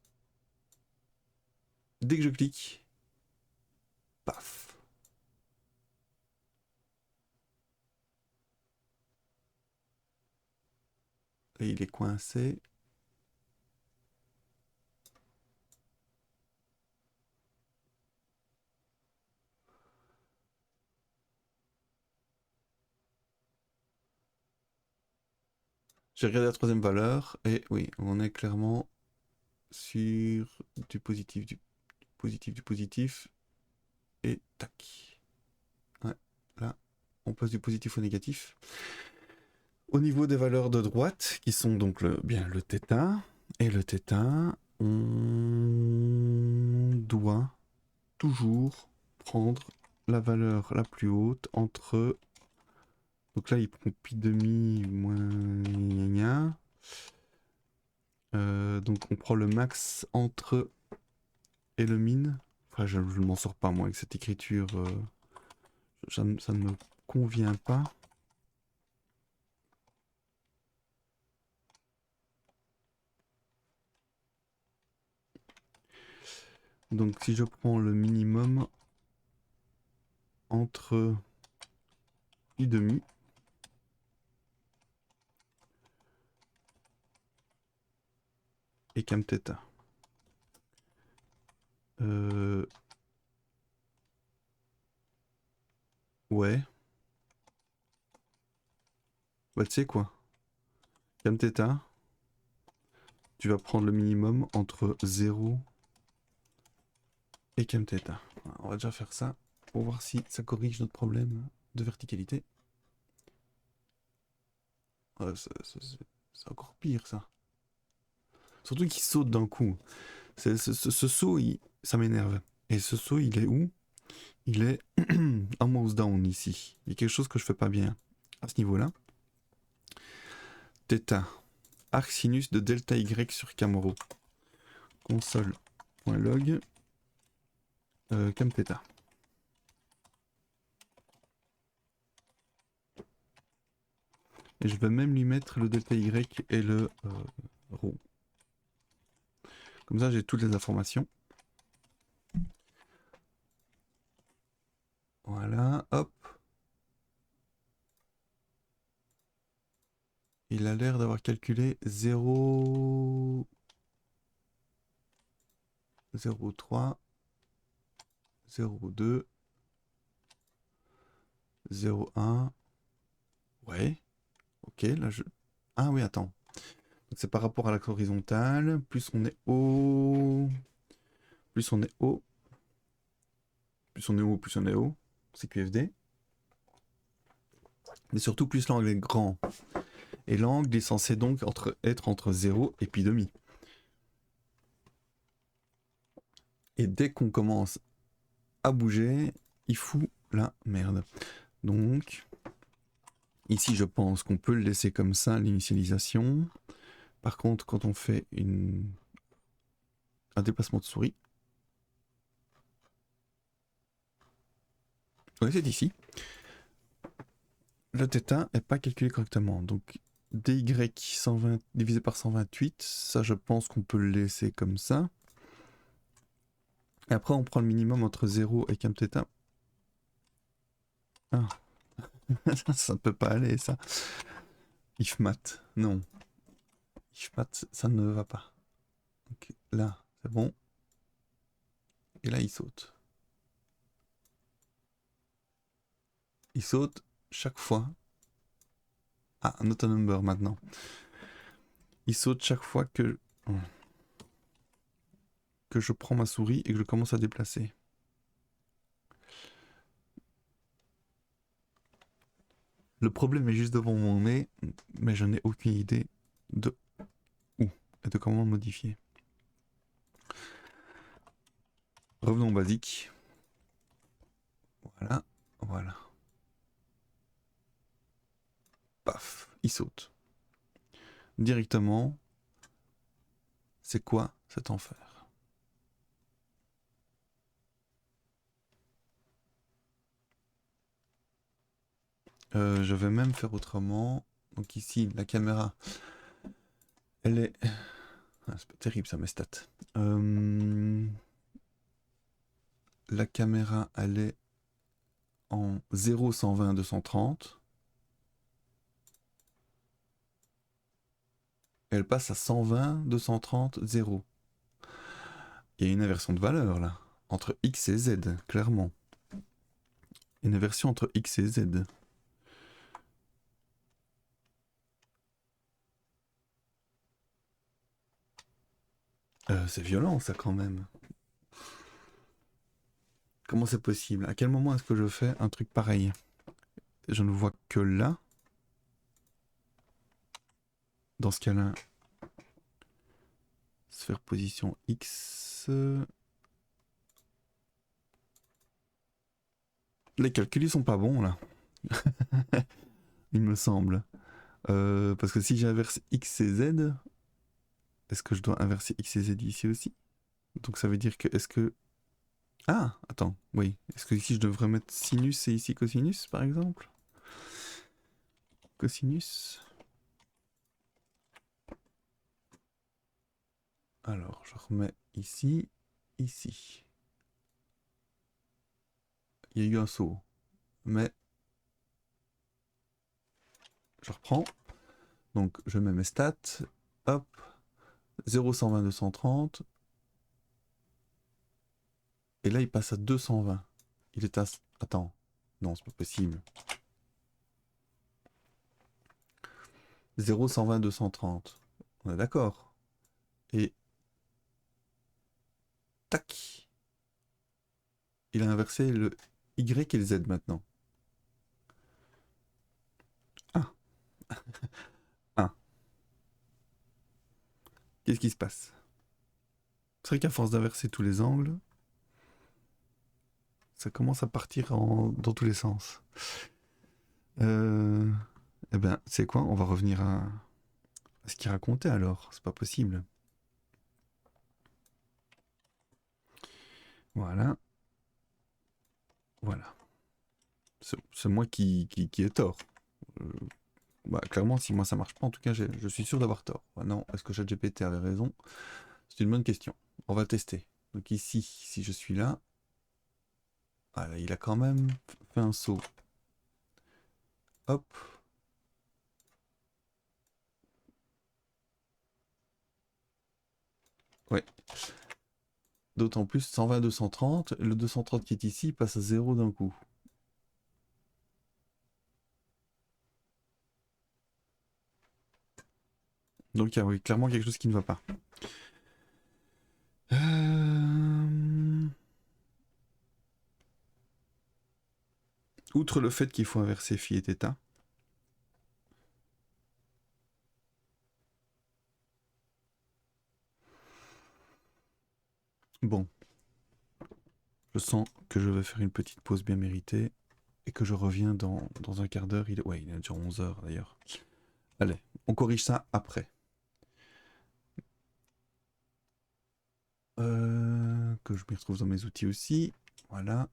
Dès que je clique, paf. Et il est coincé. J'ai regardé la troisième valeur et oui, on est clairement sur du positif, du positif, du positif. Et tac. Ouais, là, on passe du positif au négatif. Au niveau des valeurs de droite, qui sont donc bien le θ, et le θ, on doit toujours prendre la valeur la plus haute entre... Donc là, il prend pi demi moins gna gna. Donc on prend le max entre et le min. Enfin, je ne m'en sors pas moi avec cette écriture. Ça ne me convient pas. Donc si je prends le minimum entre pi demi et cam θ. Ouais. Bah tu sais quoi, cam θ, tu vas prendre le minimum entre 0 et cam θ. Voilà, on va déjà faire ça pour voir si ça corrige notre problème de verticalité. C'est encore pire ça. Surtout qu'il saute d'un coup. Ce saut, ça m'énerve. Et ce saut, il est où? Il est en mouse down ici. Il y a quelque chose que je fais pas bien à ce niveau-là. Θ, arc sinus de delta y sur cam ρ. Console.log cam θ. Et je vais même lui mettre le delta y et le ρ. Comme ça, j'ai toutes les informations. Voilà, hop. Il a l'air d'avoir calculé 0... 0,3, 0,2, 0,1. Ouais, ok, là je... Ah oui, attends. C'est par rapport à l'axe horizontal. Plus on est haut... Plus on est haut. Plus on est haut, plus on est haut. C'est QFD. Mais surtout, plus l'angle est grand. Et l'angle est censé donc être entre 0 et pi demi. Et dès qu'on commence à bouger, il fout la merde. Donc, ici, je pense qu'on peut le laisser comme ça, l'initialisation. Par contre, quand on fait un déplacement de souris, ouais, c'est ici, le θ n'est pas calculé correctement. Donc, dy 120 divisé par 128, ça, je pense qu'on peut le laisser comme ça. Et après, on prend le minimum entre 0 et Camtheta. Ah, ça ne peut pas aller, ça. If mat, non. If mat, ça ne va pas. Ok, là, c'est bon. Et là, il saute. Il saute chaque fois. Ah, un auto number maintenant. Il saute chaque fois que je prends ma souris et que je commence à déplacer. Le problème est juste devant mon nez, mais je n'ai aucune idée de où et de comment le modifier. Revenons au basique. Voilà, voilà. Paf, il saute. Directement, c'est quoi cet enfer? Je vais même faire autrement. Donc ici, la caméra, elle est... Ah, c'est pas terrible ça, mes stats. La caméra, elle est en 0, 120, 230. Elle passe à 120, 230, 0. Il y a une inversion de valeur là, entre X et Z, clairement. Une inversion entre X et Z. C'est violent ça quand même. Comment c'est possible? À quel moment est-ce que je fais un truc pareil? Je ne vois que là. Dans ce cas-là, sphère position X. Les calculs ils sont pas bons là. Il me semble. Parce que si j'inverse X et Z, est-ce que je dois inverser X et Z ici aussi? Donc ça veut dire que est-ce que... Ah, attends, oui. Est-ce que ici je devrais mettre sinus et ici cosinus par exemple? Cosinus. Alors, je remets ici, ici. Il y a eu un saut, mais je reprends. Donc, je mets mes stats. Hop, 0, 120, 230. Et là, il passe à 220. Il est à... Attends, non, c'est pas possible. 0, 120, 230. On est d'accord. Et... Tac. Il a inversé le Y et le Z maintenant. Ah. Ah. Qu'est-ce qui se passe? C'est vrai qu'à force d'inverser tous les angles, ça commence à partir dans tous les sens. Eh ben, c'est quoi? On va revenir à ce qu'il racontait alors. C'est pas possible. Voilà. Voilà. C'est moi qui ai tort. Euh, Bah, clairement, si moi ça marche pas, en tout cas, je suis sûr d'avoir tort. Maintenant, est-ce que ChatGPT avait raison? C'est une bonne question. On va tester. Donc ici, si je suis là, voilà, il a quand même fait un saut. Hop. Ouais. D'autant plus 120, 230. Le 230 qui est ici passe à 0 d'un coup. Donc il y a oui, clairement quelque chose qui ne va pas. Outre le fait qu'il faut inverser phi et θ. Bon. Je sens que je vais faire une petite pause bien méritée et que je reviens dans un quart d'heure. Ouais, il est déjà 11 heures d'ailleurs. Allez, on corrige ça après. Que je m'y retrouve dans mes outils aussi. Voilà.